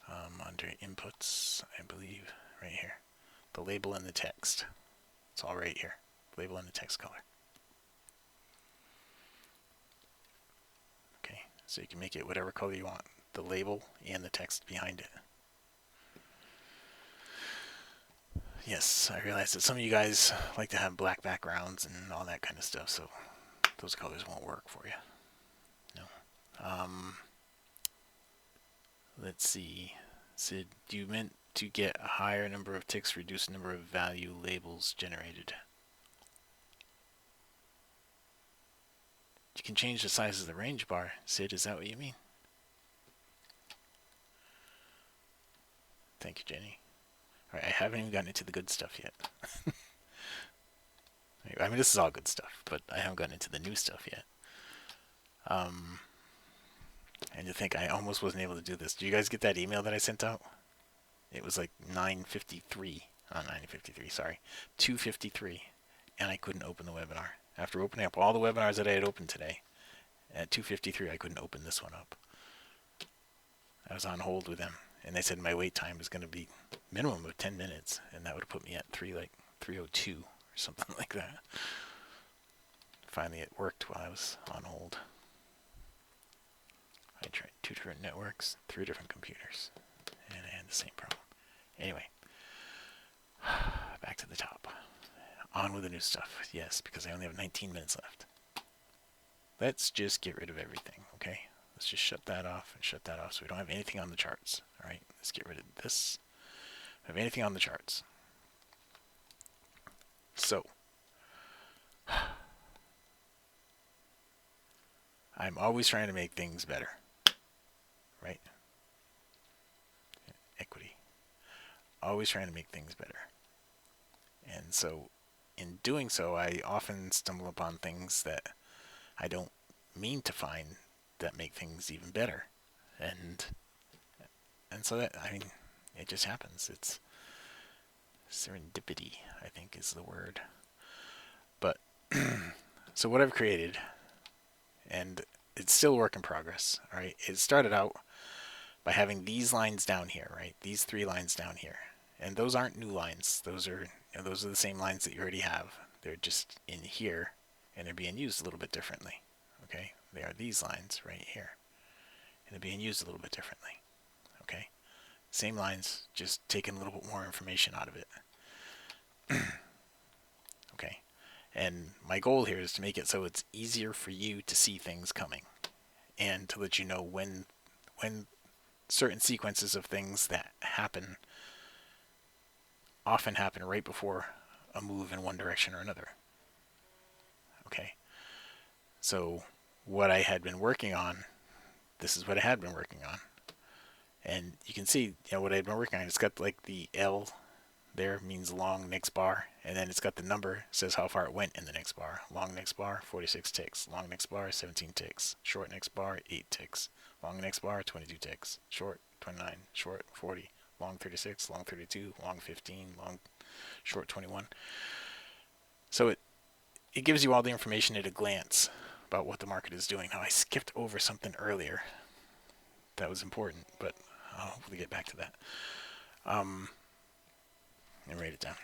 under inputs, I believe, right here. The label and the text. It's all right here. Label and the text color. Okay, so you can make it whatever color you want. The label and the text behind it. Yes, I realize that some of you guys like to have black backgrounds and all that kind of stuff, so those colors won't work for you. No. Let's see. Sid, do you meant to get a higher number of ticks, reduce number of value labels generated? You can change the size of the range bar. Sid, is that what you mean? Thank you, Jenny. All right, I haven't even gotten into the good stuff yet. I mean, this is all good stuff, but I haven't gotten into the new stuff yet. And to think I almost wasn't able to do this. Did you guys get that email that I sent out? It was like 9:53. Not 9:53, sorry. 2:53. And I couldn't open the webinar. After opening up all the webinars that I had opened today, at 2:53 I couldn't open this one up. I was on hold with them, and they said my wait time was going to be minimum of 10 minutes, and that would have put me at 3:02 or something like that. Finally, it worked while I was on hold. I tried 2 different networks, 3 different computers, and I had the same problem. Anyway, back to the top. On with the new stuff. Yes, because I only have 19 minutes left. Let's just get rid of everything, okay? Let's just shut that off and shut that off so we don't have anything on the charts. All right, let's get rid of this. Don't have anything on the charts. So, I'm always trying to make things better, right? Equity. Always trying to make things better. And so, in doing so, I often stumble upon things that I don't mean to find that make things even better. And so that, I mean, it just happens. It's serendipity, I think is the word. But, so what I've created and it's still work in progress. All right, it started out by having these lines down here, right? These 3 lines down here, and those aren't new lines. Those are those are the same lines that you already have. They're just in here, and they're being used a little bit differently. Okay, they are these lines right here, and they're being used a little bit differently. Okay, same lines, just taking a little bit more information out of it. Okay, and my goal here is to make it so it's easier for you to see things coming, and to let you know when certain sequences of things that happen often happen right before a move in one direction or another. Okay, so what I had been working on, this is what I had been working on, and you can see, what I had been working on. It's got like the L there means long next bar, and then it's got the number, says how far it went in the next bar. Long next bar, 46 ticks. Long next bar, 17 ticks. Short next bar, 8 ticks. Long next bar, 22 ticks. Short, 29. Short, 40. Long 36. Long 32. Long 15. Long, short 21. So it gives you all the information at a glance about what the market is doing. Now, I skipped over something earlier that was important, but I'll hopefully get back to that. And write it down.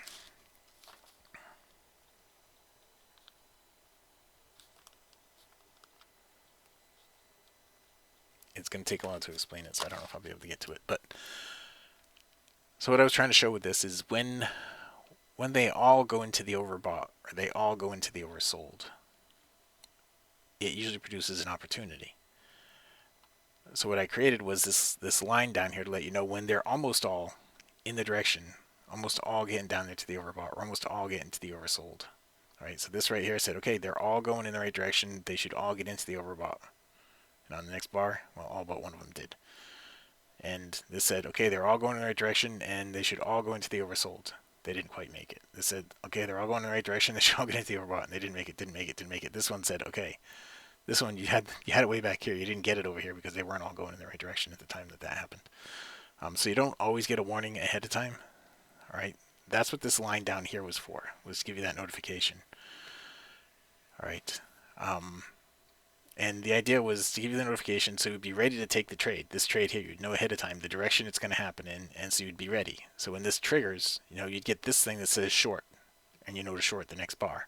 It's going to take a while to explain it, so I don't know if I'll be able to get to it. But so what I was trying to show with this is when they all go into the overbought, or they all go into the oversold, it usually produces an opportunity. So what I created was this line down here to let you know when they're almost all in the direction, almost all getting down there to the overbought, or almost all getting to the oversold. All right, so this right here said, okay, they're all going in the right direction. They should all get into the overbought. And on the next bar, well, all but one of them did. And this said, okay, they're all going in the right direction, and they should all go into the oversold. They didn't quite make it. This said, okay, they're all going in the right direction. They should all get into the overbought, and they didn't make it. This one said, okay, this one you had it way back here. You didn't get it over here because they weren't all going in the right direction at the time that happened. So you don't always get a warning ahead of time. All right, that's what this line down here was for. Was to give you that notification. All right. And the idea was to give you the notification so you'd be ready to take the trade. This trade here, you'd know ahead of time the direction it's going to happen in, and so you'd be ready. So when this triggers, you'd get this thing that says short, and you know to short the next bar.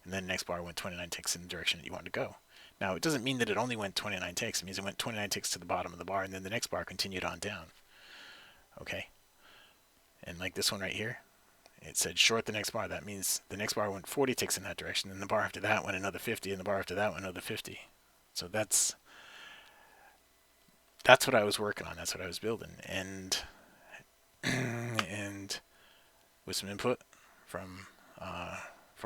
And then the next bar went 29 ticks in the direction that you want to go. Now, it doesn't mean that it only went 29 ticks. It means it went 29 ticks to the bottom of the bar, and then the next bar continued on down. Okay? And like this one right here, it said short the next bar. That means the next bar went 40 ticks in that direction, and the bar after that went another 50, and the bar after that went another 50. So that's what I was working on. That's what I was building, and with some input from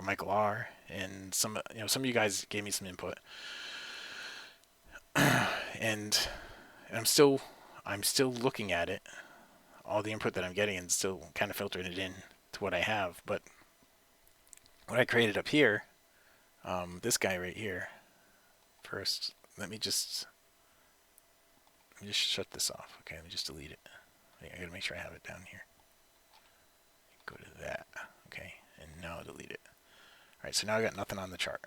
Michael R. and some of you guys gave me some input, and I'm still looking at it, all the input that I'm getting, and still kind of filtering it in to what I have. But what I created up here, this guy right here. First, let me just shut this off. Okay, let me just delete it. I gotta make sure I have it down here. Go to that. Okay, and now I'll delete it. Alright, so now I got nothing on the chart.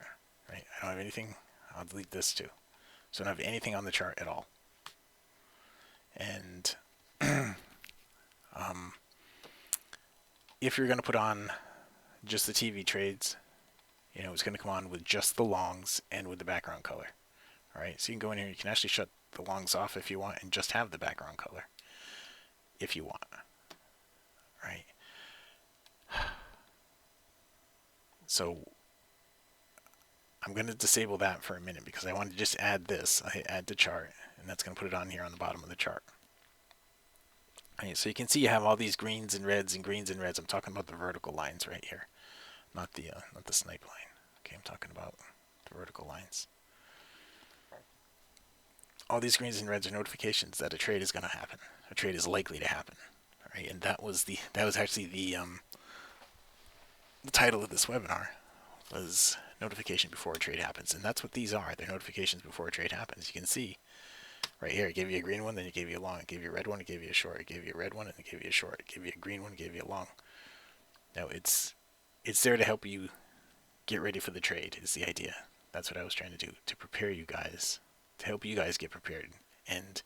Right? I don't have anything. I'll delete this too. So I don't have anything on the chart at all. And if you're gonna put on just the TV trades, it's gonna come on with just the longs and with the background color. Alright, so you can go in here, you can actually shut the longs off if you want and just have the background color if you want. Right? So I'm going to disable that for a minute because I want to just add this. I hit add to chart, and that's going to put it on here on the bottom of the chart. Right, so you can see you have all these greens and reds and greens and reds. I'm talking about the vertical lines right here, not the snipe line. Okay, I'm talking about the vertical lines. All these greens and reds are notifications that a trade is going to happen. A trade is likely to happen. Right, and that was actually the title of this webinar was notification before a trade happens, and that's what these are. They're notifications before a trade happens. You can see right here, it gave you a green one, then it gave you a long, it gave you a red one, it gave you a short, it gave you a red one, and it gave you a short, it gave you a green one, it gave you a long. Now it's there to help you get ready for the trade is the idea. That's what I was trying to do, to prepare you guys, to help you guys get prepared. And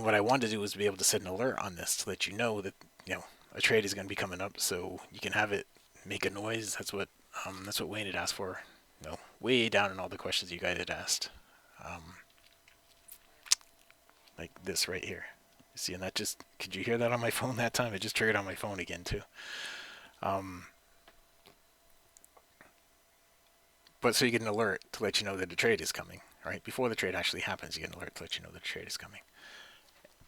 what I wanted to do was be able to set an alert on this to let you know that a trade is going to be coming up, so you can have it make a noise. That's what Wayne had asked for. Way down in all the questions you guys had asked, like this right here. See, and that just, could you hear that on my phone that time? It just triggered on my phone again too. But so you get an alert to let you know that a trade is coming, right? Before the trade actually happens, you get an alert to let you know that a trade is coming.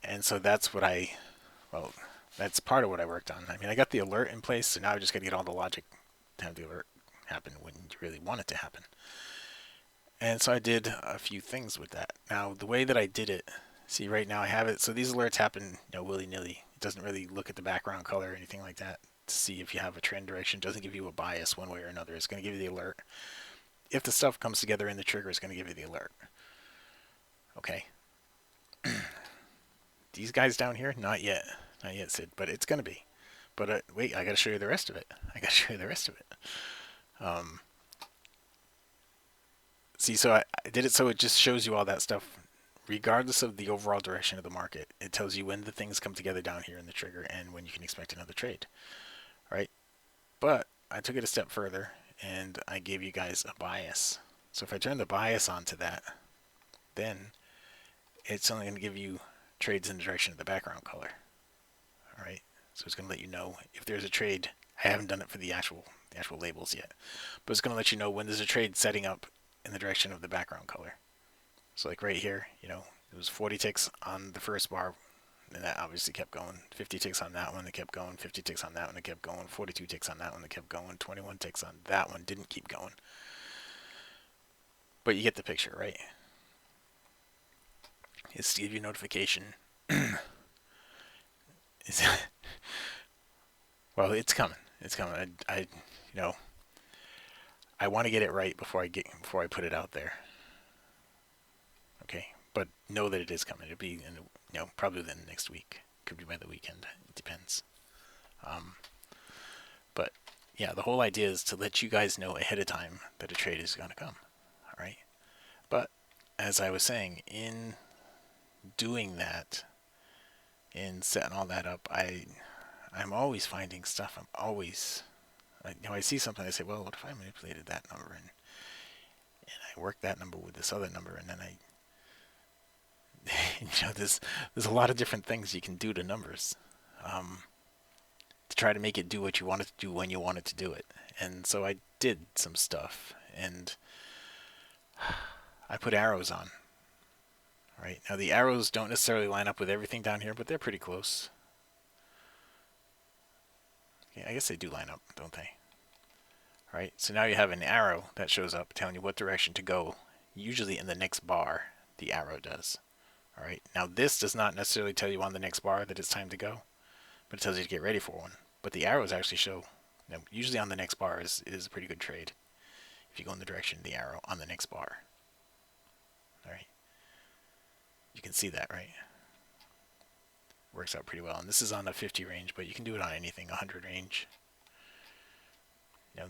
And so that's what that's part of what I worked on. I mean, I got the alert in place, so now I just got to get all the logic to have the alert happen when you really want it to happen. And so I did a few things with that. Now, the way that I did it, see right now I have it, so these alerts happen willy-nilly. It doesn't really look at the background color or anything like that to see if you have a trend direction. It doesn't give you a bias one way or another. It's going to give you the alert. If the stuff comes together in the trigger, it's going to give you the alert. Okay. These guys down here, not yet, Sid, but it's going to be. But wait, I got to show you the rest of it. See, so I did it so it just shows you all that stuff, regardless of the overall direction of the market. It tells you when the things come together down here in the trigger and when you can expect another trade, right? But I took it a step further and I gave you guys a bias. So if I turn the bias onto that, then it's only going to give you trades in the direction of the background color. All right, so it's going to let you know if there's a trade. I haven't done it for the actual labels yet, but it's going to let you know when there's a trade setting up in the direction of the background color. So like right here, it was 40 ticks on the first bar, and that obviously kept going. 50 ticks on that one, that kept going. 50 ticks on that one, that kept going. 42 ticks on that one, that kept going. 21 ticks on that one, didn't keep going. But you get the picture, right? It's to give you notification. Well, it's coming. It's coming. I want to get it right before I put it out there. Okay, but know that it is coming. It'll be probably within the next week. Could be by the weekend. It depends. But yeah, the whole idea is to let you guys know ahead of time that a trade is going to come. All right. But as I was saying, in doing that, in setting all that up, I'm always finding stuff. I see something. I say, well, what if I manipulated that number and I work that number with this other number, and then there's a lot of different things you can do to numbers to try to make it do what you want it to do when you want it to do it. And so I did some stuff, and I put arrows on. Right now, the arrows don't necessarily line up with everything down here, but they're pretty close. Okay, I guess they do line up, don't they? All right, so now you have an arrow that shows up telling you what direction to go. Usually in the next bar, the arrow does. All right, now this does not necessarily tell you on the next bar that it's time to go, but it tells you to get ready for one. But the arrows actually show, usually on the next bar is a pretty good trade if you go in the direction of the arrow on the next bar. All right, you can see that, right? Works out pretty well. And this is on the 50 range, but you can do it on anything, 100 range.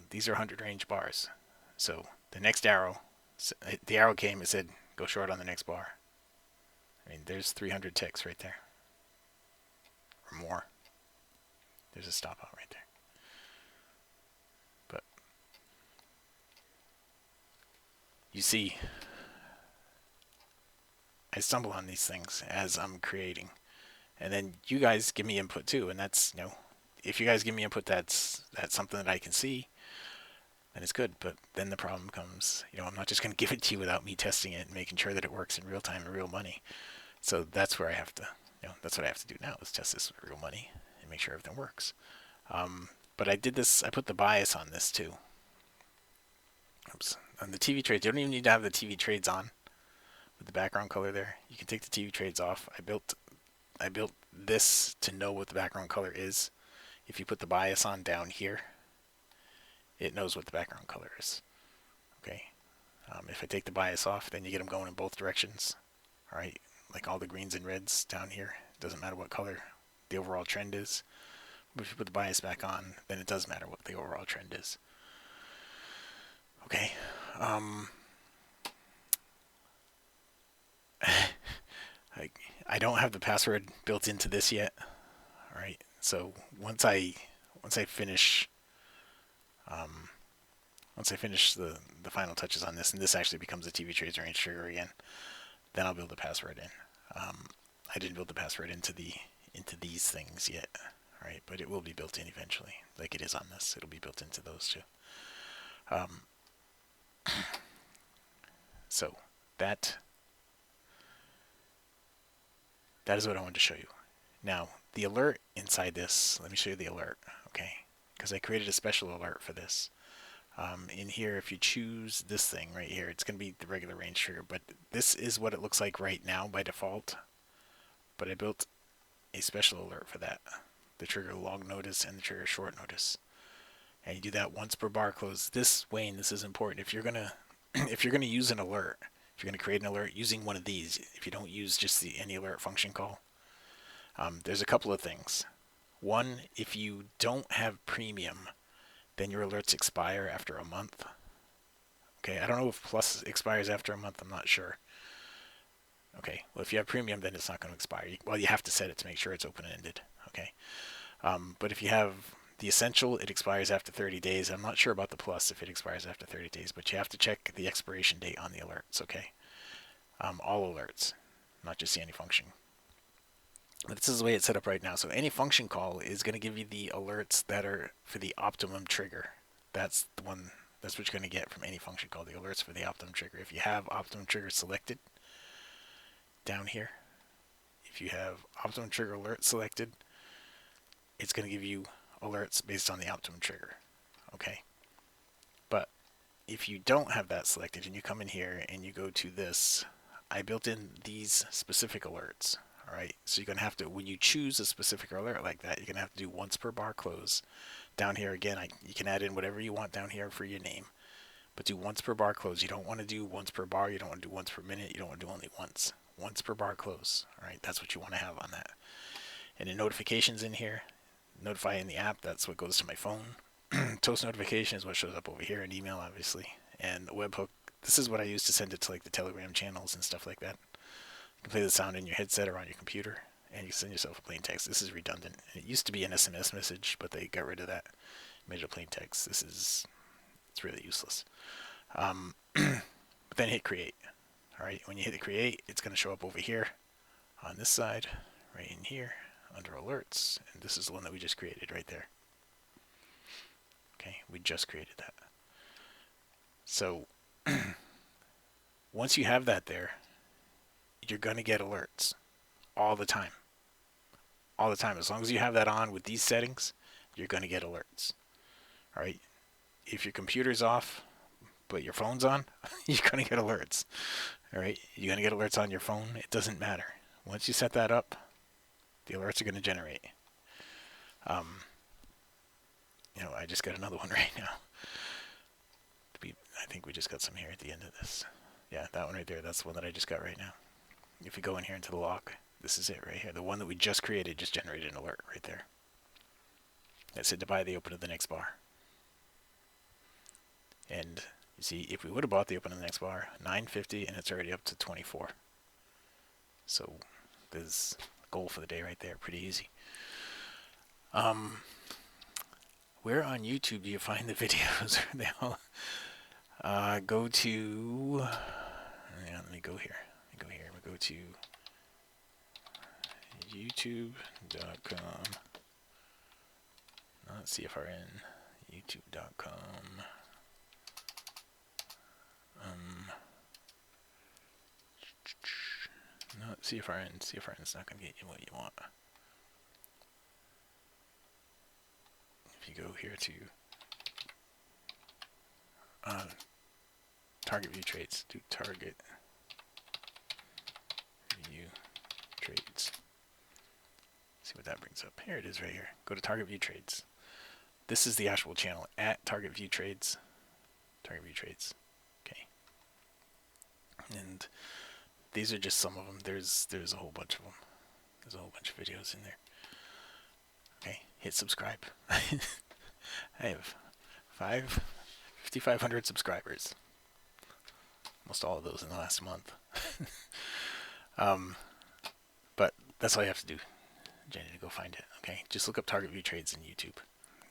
These are 100 range bars. So the next arrow, the arrow came, it said go short on the next bar. I mean, there's 300 ticks right there, or more. There's a stop out right there. But you see, I stumble on these things as I'm creating, and then you guys give me input too, and that's if you guys give me input that's something that I can see, then it's good. But then the problem comes, I'm not just going to give it to you without me testing it and making sure that it works in real time and real money. So that's where I have to, that's what I have to do now, is test this with real money and make sure everything works. But I did this, I put the bias on this too. Oops. On the TV trades, you don't even need to have the TV trades on with the background color there. You can take the TV trades off. I built this to know what the background color is. If you put the bias on down here, it knows what the background color is. Okay. If I take the bias off, then you get them going in both directions. All right. Like all the greens and reds down here. It doesn't matter what color the overall trend is. But if you put the bias back on, then it does matter what the overall trend is. Okay. Um, I, I don't have the password built into this yet. All right. So once I finish um, once I finish the final touches on this, and this actually becomes a TV Trades range trigger again, then I'll build the password in. I didn't build the password into these things yet. All right, but it will be built in eventually, like it is on this. It'll be built into those too. Um, so that that is what I wanted to show you. Now the alert inside this. Let me show you the alert, okay? Because I created a special alert for this. In here, if you choose this thing right here, it's going to be the regular range trigger, but this is what it looks like right now by default. But I built a special alert for that. The trigger long notice and the trigger short notice. And you do that once per bar close. This, Wayne, this is important. If you're gonna if you're gonna use an alert, if you're gonna create an alert using one of these, if you don't use just the any alert function call, there's a couple of things. One, if you don't have premium, then your alerts expire after a month. Okay, I don't know if Plus expires after a month. I'm not sure. Okay, well, if you have premium, then it's not going to expire. Well, you have to set it to make sure it's open-ended. Okay, but if you have the Essential, it expires after 30 days. I'm not sure about the Plus if it expires after 30 days, but you have to check the expiration date on the alerts. Okay, all alerts, not just the any function. But this is the way it's set up right now. So any function call is going to give you the alerts that are for the optimum trigger. That's the one. That's what you're going to get from any function call. The alerts for the optimum trigger. If you have optimum trigger selected down here, if you have optimum trigger alert selected, it's going to give you alerts based on the optimum trigger. Okay. But if you don't have that selected and you come in here and you go to this, I built in these specific alerts. All right, so you're going to have to, when you choose a specific alert like that, you're going to have to do once per bar close. Down here again, you can add in whatever you want down here for your name, but do once per bar close. You don't want to do once per bar, you don't want to do once per minute, you don't want to do only once. Once per bar close. All right, that's what you want to have on that. And the notifications in here, notify in the app, that's what goes to my phone. Toast notification is what shows up over here in email, obviously. And the webhook, this is what I use to send it to like the Telegram channels and stuff like that. You can play the sound in your headset or on your computer, and you can send yourself a plain text. This is redundant. It used to be an SMS message, but they got rid of that. Made it a plain text. It's really useless. But then hit create. All right, when you hit the create, it's going to show up over here on this side, right in here, under alerts, and this is the one that we just created right there. Okay, we just created that. So once you have that there, you're going to get alerts all the time. All the time. As long as you have that on with these settings, you're going to get alerts. All right. If your computer's off, but your phone's on, you're going to get alerts. All right. You're going to get alerts on your phone. It doesn't matter. Once you set that up, the alerts are going to generate. I just got another one right now. I think we just got some here at the end of this. Yeah, that one right there. That's the one that I just got right now. If you go in here into the lock, this is it right here. The one that we just created just generated an alert right there. That said to buy the open of the next bar. And you see, if we would have bought the open of the next bar, $9.50, and it's already up to 24. So there's a goal for the day right there. Pretty easy. Where on YouTube do you find the videos? They all go to. Yeah, let me go here. We go to youtube.com. Not CFRN. YouTube.com. Not CFRN. CFRN is not going to get you what you want. If you go here to Target View Trades, do Target View Trades. See what that brings up. Here it is right here. Go to Target View Trades. This is the actual channel at Target View Trades. Target View Trades. Okay. And these are just some of them. There's a whole bunch of them. There's a whole bunch of videos in there. Okay, hit subscribe. I have 5,500 subscribers. almost all of those in the last month. But that's all you have to do, Jenny, to go find it. Okay, just look up Target View Trades in YouTube,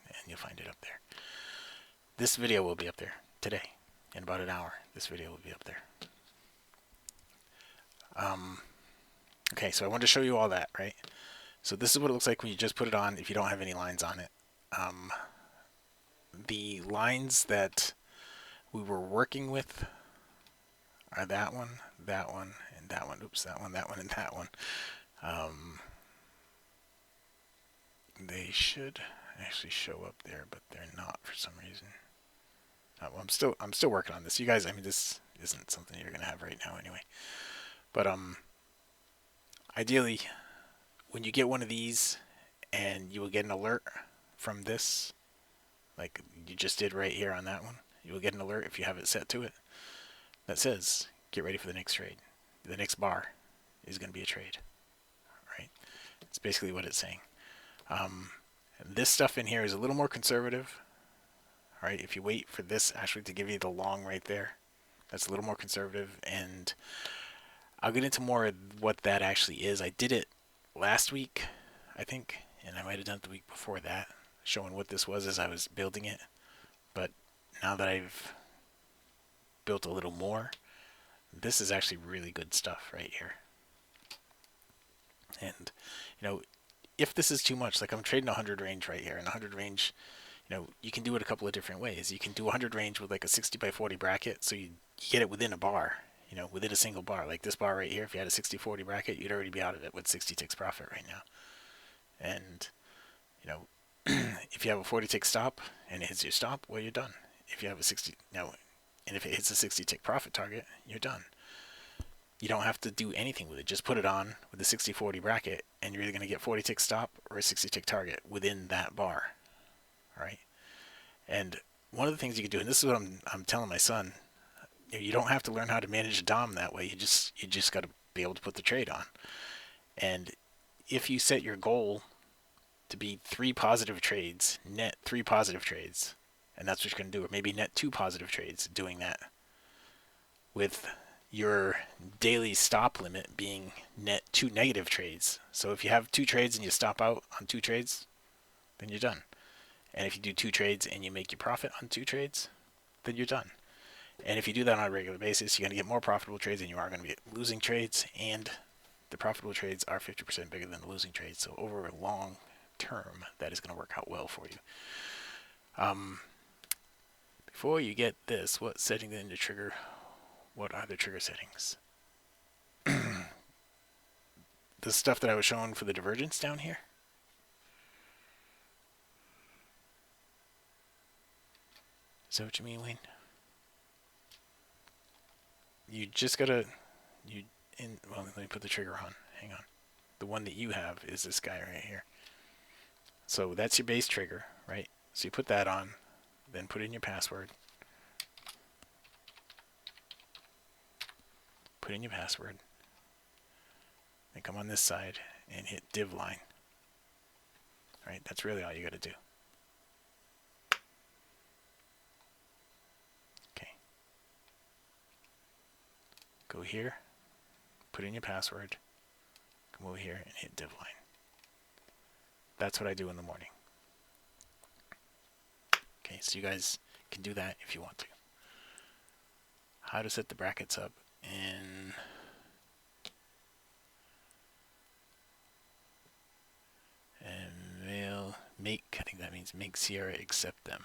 and you'll find it up there. This video will be up there today. In about an hour, this video will be up there. Okay, so I wanted to show you all that, right? So this is what it looks like when you just put it on if you don't have any lines on it. The lines that we were working with are that one, and that one. Oops, that one, and that one. They should actually show up there, but they're not for some reason. Well, I'm still working on this. You guys, I mean, this isn't something you're gonna have right now anyway. But ideally, when you get one of these, and you will get an alert from this, like you just did right here on that one. You will get an alert if you have it set to it that says, "Get ready for the next trade." The next bar is going to be a trade, right? It's basically what it's saying. This stuff in here is a little more conservative. All right, if you wait for this actually to give you the long right there, that's a little more conservative, and I'll get into more of what that actually is. I did it last week, I think, and I might have done it the week before that, showing what this was as I was building it. But now that I've built a little more, this is actually really good stuff right here. And, you know, if this is too much, like I'm trading 100 range right here, and 100 range, you know, you can do it a couple of different ways. You can do 100 range with like a 60 by 40 bracket, so you get it within a bar, you know, within a single bar. Like this bar right here, if you had a 60-40 bracket, you'd already be out of it with 60 ticks profit right now. And, you know, if you have a 40 tick stop and it hits your stop, well, you're done. If you have a 60, no, and if it hits a 60 tick profit target, you're done. You don't have to do anything with it. Just put it on with the 60-40 bracket, and you're either going to get 40 tick stop or a 60 tick target within that bar. All right. And one of the things you can do, and this is what I'm telling my son, you don't have to learn how to manage a DOM that way. You just got to be able to put the trade on. And if you set your goal to be 3 positive trades, net 3 positive trades, and that's what you're going to do, or maybe net 2 positive trades doing that, with your daily stop limit being net 2 negative trades. So if you have 2 trades and you stop out on 2 trades, then you're done. And if you do 2 trades and you make your profit on 2 trades, then you're done. And if you do that on a regular basis, you're going to get more profitable trades than you are going to be losing trades, and the profitable trades are 50% bigger than the losing trades. So over a long term, that is going to work out well for you. Before you get this, what setting then to trigger? What are the trigger settings? The stuff that I was showing for the divergence down here. Is that what you mean, Wayne? You just gotta, well, let me put the trigger on. Hang on. The one that you have is this guy right here. So that's your base trigger, right? So you put that on, then put in your password. Put in your password. Then come on this side and hit div line. Right? That's really all you gotta do. Okay. Go here, put in your password, come over here and hit div line. That's what I do in the morning. Okay, so you guys can do that if you want to. How to set the brackets up in make, I think that means make Sierra accept them.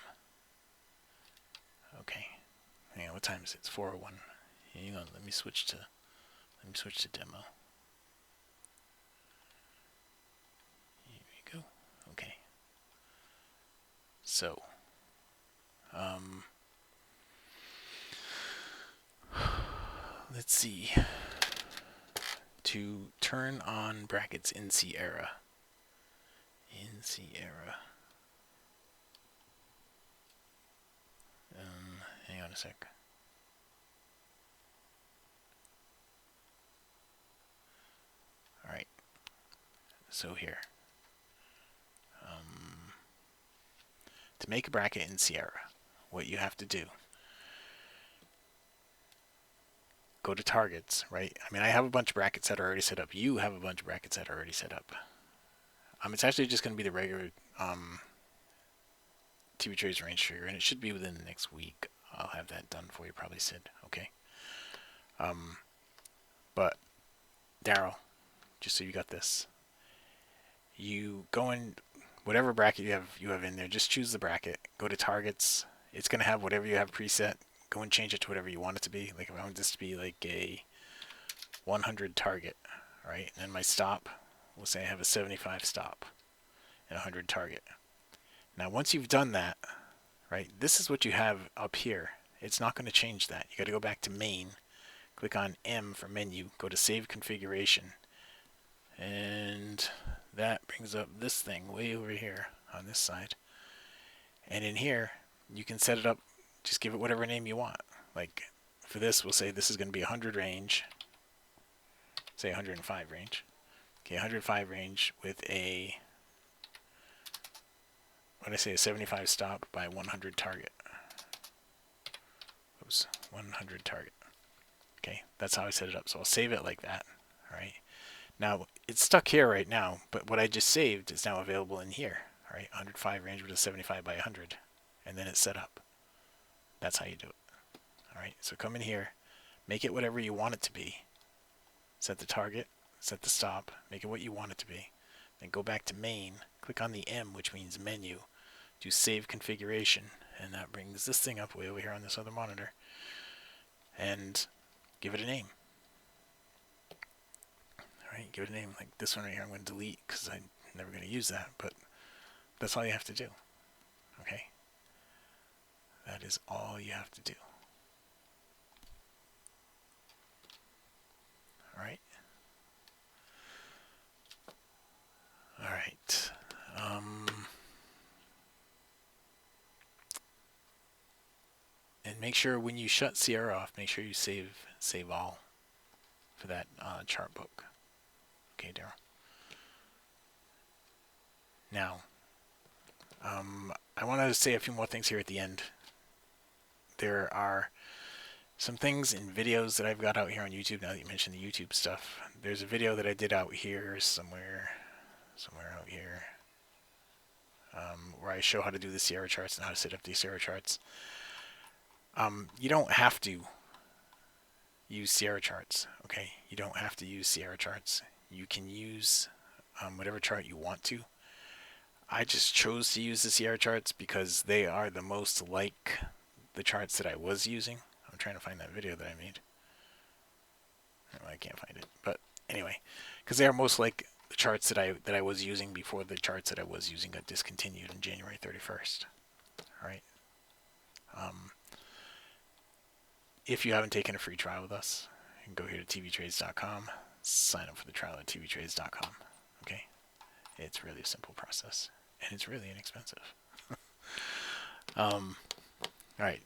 Okay. Hang on, what time is it? It's 4:01. Hang on, let me switch to demo. Here we go. Okay. So let's see. To turn on brackets in Sierra. Hang on a sec. All right. So here, to make a bracket in Sierra, what you have to do go to targets, right? I mean, I have a bunch of brackets that are already set up. You have a bunch of brackets that are already set up. It's actually just going to be the regular TV Trades range trigger, and it should be within the next week. I'll have that done for you, probably, Sid. Okay. But Daryl, just so you got this, you go in whatever bracket you have in there. Just choose the bracket. Go to targets. It's going to have whatever you have preset. Go and change it to whatever you want it to be. Like if I want this to be like a 100 target, right? And then my stop, we'll say I have a 75 stop and a 100 target. Now once you've done that, right, this is what you have up here. It's not going to change that. You got to go back to main, click on M for menu, go to save configuration, and that brings up this thing way over here on this side. And in here, you can set it up, just give it whatever name you want. Like for this, we'll say this is going to be 100 range, say 105 range. Okay, 105 range with a, when I say a 75 stop by 100 target. Oops, 100 target. Okay, that's how I set it up. So I'll save it like that. All right. Now it's stuck here right now, but what I just saved is now available in here. All right, 105 range with a 75 by 100, and then it's set up. That's how you do it. All right. So come in here, make it whatever you want it to be. Set the target, set the stop, make it what you want it to be. Then go back to main, click on the M, which means menu, do save configuration, and that brings this thing up way over here on this other monitor. And give it a name. Alright, give it a name like this one right here. I'm going to delete because I'm never going to use that, but that's all you have to do. Okay? That is all you have to do. Alright? Alright. And make sure when you shut CR off, make sure you save all for that chart book. Okay, Daryl. Now, I want to say a few more things here at the end. There are some things in videos that I've got out here on YouTube. Now that you mentioned the YouTube stuff, there's a video that I did out here somewhere out here, where I show how to do the Sierra charts and how to set up these Sierra charts. You don't have to use Sierra charts, okay? You don't have to use Sierra charts. You can use whatever chart you want to. I just chose to use the Sierra charts because they are the most like the charts that I was using. I'm trying to find that video that I made. I can't find it, but anyway, because they are most like the charts that I was using before the charts that I was using got discontinued on January 31st. All right. If you haven't taken a free trial with us, you can go here to tvtrades.com, sign up for the trial at tvtrades.com. Okay, it's really a simple process, and it's really inexpensive. All right.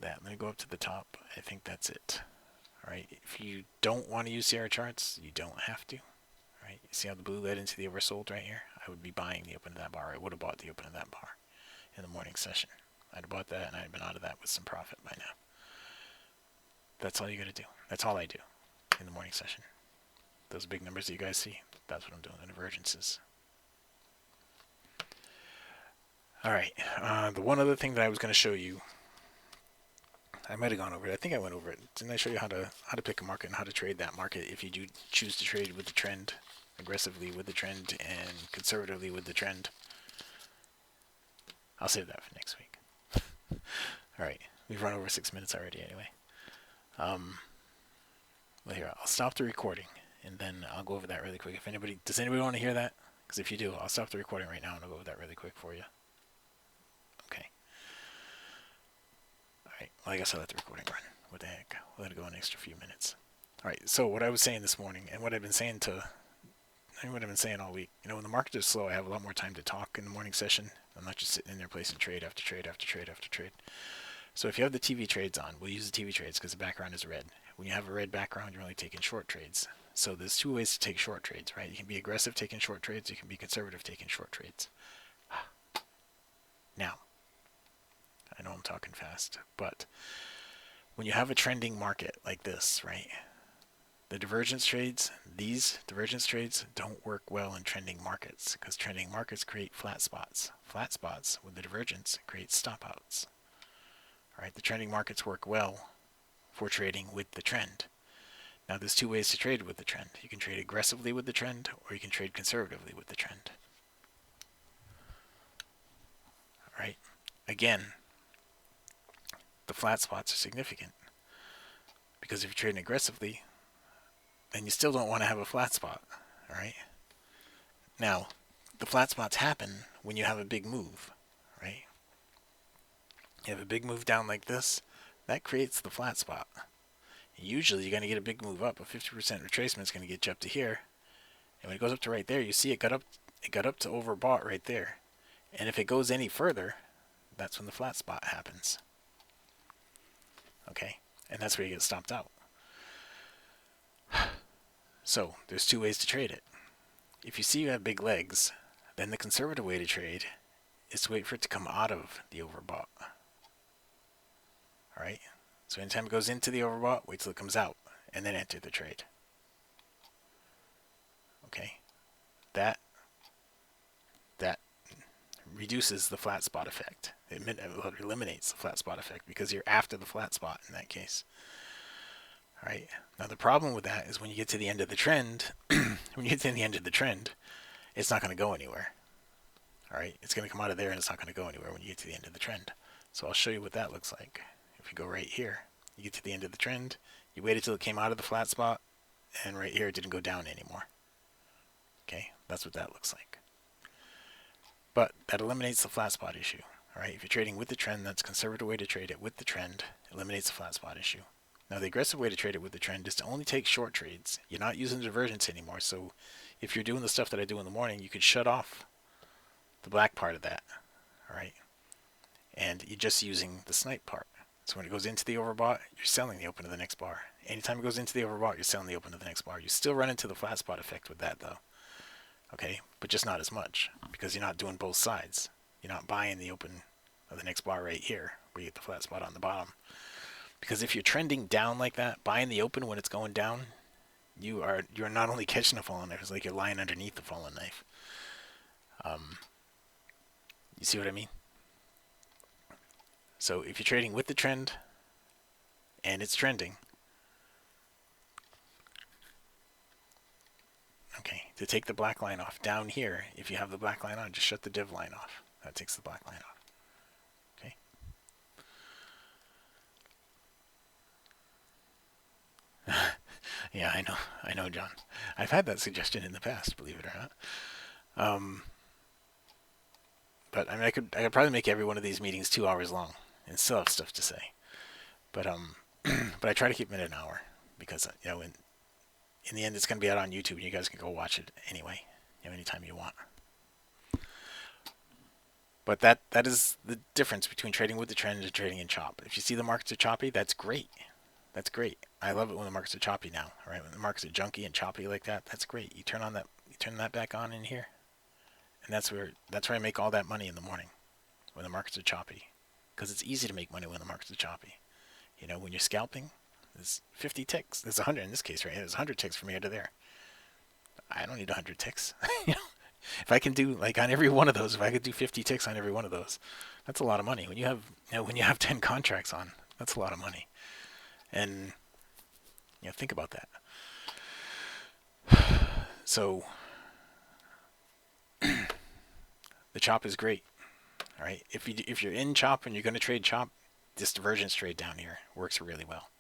Let me go up to the top. I think that's it. All right. If you don't want to use Sierra charts, you don't have to. All right. You see how the blue led into the oversold right here? I would be buying the open of that bar. I would have bought the open of that bar in the morning session. I'd have bought that, and I'd have been out of that with some profit by now. That's all you got to do. That's all I do in the morning session. Those big numbers that you guys see, that's what I'm doing, the divergences. All right. The one other thing that I was going to show you, I might have gone over it. I think I went over it. Didn't I show you how to pick a market and how to trade that market if you do choose to trade with the trend, aggressively with the trend, and conservatively with the trend? I'll save that for next week. Alright, we've run over 6 minutes already anyway. Well, here, I'll stop the recording, and then I'll go over that really quick. Does anybody want to hear that? Because if you do, I'll stop the recording right now, and I'll go over that really quick for you. Okay. Alright, well, I guess I'll let the recording run. What the heck? We'll let it go an extra few minutes. Alright, so what I was saying this morning, and what I've been saying all week, when the market is slow, I have a lot more time to talk in the morning session. I'm not just sitting in there placing trade after trade after trade after trade. So if you have the TV trades on, we'll use the TV trades because the background is red. When you have a red background, you're only taking short trades. So there's two ways to take short trades, right? You can be aggressive taking short trades. You can be conservative taking short trades. Now, I know I'm talking fast, but when you have a trending market like this, right? The divergence trades, these divergence trades don't work well in trending markets because trending markets create flat spots. Flat spots with the divergence create stop outs. All right, the trending markets work well for trading with the trend. Now there's two ways to trade with the trend. You can trade aggressively with the trend or you can trade conservatively with the trend. All right, again, the flat spots are significant because if you're trading aggressively, then you still don't want to have a flat spot. All right. Now, the flat spots happen when you have a big move, right? You have a big move down like this, that creates the flat spot. Usually you're going to get a big move up. A 50% retracement is going to get you up to here. And when it goes up to right there, you see it got up to overbought right there. And if it goes any further, that's when the flat spot happens. Okay? And that's where you get stopped out. So, there's two ways to trade it. If you see you have big legs, then the conservative way to trade is to wait for it to come out of the overbought. Alright? So anytime it goes into the overbought, wait till it comes out, and then enter the trade. Okay? That reduces the flat spot effect. It eliminates the flat spot effect because you're after the flat spot in that case. Alright? Now the problem with that is when you get to the end of the trend, it's not going to go anywhere. Alright? It's going to come out of there and it's not going to go anywhere when you get to the end of the trend. So I'll show you what that looks like. If you go right here, you get to the end of the trend, you waited till it came out of the flat spot, and right here it didn't go down anymore. Okay, that's what that looks like. But that eliminates the flat spot issue. Alright, if you're trading with the trend, that's a conservative way to trade it with the trend. It eliminates the flat spot issue. Now the aggressive way to trade it with the trend is to only take short trades. You're not using divergence anymore, so if you're doing the stuff that I do in the morning, you could shut off the black part of that. Alright, and you're just using the snipe part. So when it goes into the overbought, you're selling the open to the next bar. Anytime it goes into the overbought, you're selling the open to the next bar. You still run into the flat spot effect with that though. Okay, but just not as much because you're not doing both sides. You're not buying the open of the next bar right here where you get the flat spot on the bottom. Because if you're trending down like that, buying the open when it's going down, you're not only catching a falling knife, it's like you're lying underneath the falling knife. You see what I mean? So if you're trading with the trend and it's trending, okay, to take the black line off down here, if you have the black line on, just shut the div line off. That takes the black line off. Okay. Yeah, I know, John. I've had that suggestion in the past, believe it or not. But I mean, I could probably make every one of these meetings 2 hours long and still have stuff to say. But but I try to keep it an hour because in the end it's going to be out on YouTube and you guys can go watch it anyway, anytime you want. But that is the difference between trading with the trend and trading in chop. If you see the markets are choppy, that's great. That's great. I love it when the markets are choppy now. All right, when the markets are junky and choppy like that, that's great. You turn that back on in here, and that's where I make all that money in the morning when the markets are choppy, because it's easy to make money when the markets are choppy. When you're scalping, there's 50 ticks. There's 100 in this case, right? There's 100 ticks from here to there. I don't need 100 ticks. If I can do like on every one of those, if I could do 50 ticks on every one of those, that's a lot of money. When you have 10 contracts on, that's a lot of money. And think about that. So the chop is great. All right, if you're in chop and you're going to trade chop, this divergence trade down here works really well.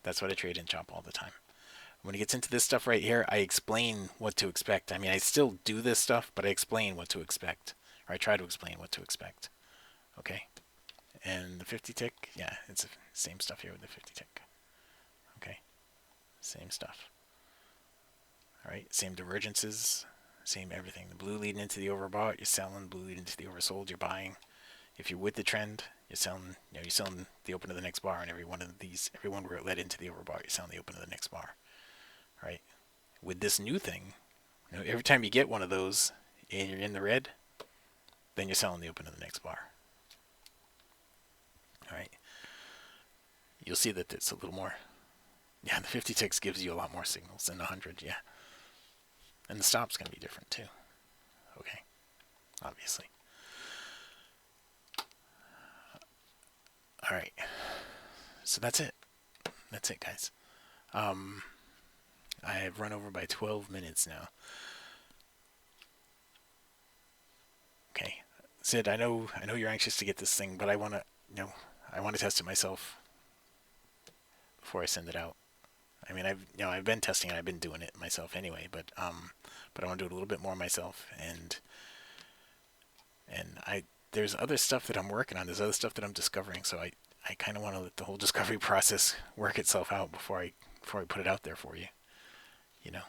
That's what I trade in chop all the time. When it gets into this stuff right here, I explain what to expect. I mean, I still do this stuff, but I explain what to expect, or I try to explain what to expect. Okay, and the 50 tick, yeah, it's the same stuff here with the 50 tick. Okay, same stuff. All right, same divergences, same everything. The blue leading into the overbought, you're selling. Blue leading into the oversold, you're buying. If you're with the trend, you're selling. You're selling the open to the next bar, and every one where it led into the overbought, you're selling the open to the next bar. Right? With this new thing, every time you get one of those and you're in the red, then you're selling the open to the next bar. All right. you'll see that it's a little more. Yeah, the 56 gives you a lot more signals than the 100. Yeah, and the stop's going to be different too. Okay, obviously. All right, so that's it. That's it, guys. I have run over by 12 minutes now. Okay, Sid, I know you're anxious to get this thing, but I want to, I want to test it myself before I send it out. I mean, I've been testing it. I've been doing it myself anyway, but I want to do it a little bit more myself, and there's other stuff that I'm working on. There's other stuff that I'm discovering, so I kind of want to let the whole discovery process work itself out before I put it out there for you. You know.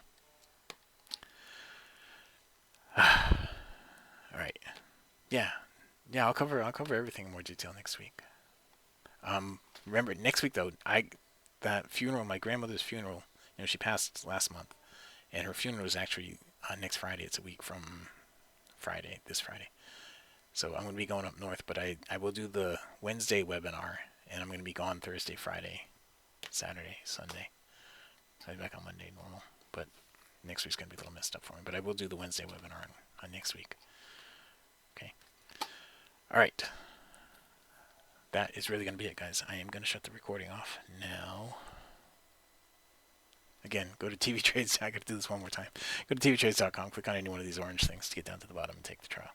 All right. Yeah. Yeah. I'll cover everything in more detail next week. Remember next week though, that funeral, my grandmother's funeral. She passed last month, and her funeral is actually next Friday. It's a week from Friday, this Friday. So I'm going to be going up north, but I will do the Wednesday webinar, and I'm going to be gone Thursday, Friday, Saturday, Sunday. So I'll be back on Monday normal, but next week's going to be a little messed up for me. But I will do the Wednesday webinar on next week. Okay. All right. That is really going to be it, guys. I am going to shut the recording off now. Again, go to TV Trades. I got to do this one more time. Go to tvtrades.com, click on any one of these orange things to get down to the bottom and take the trial.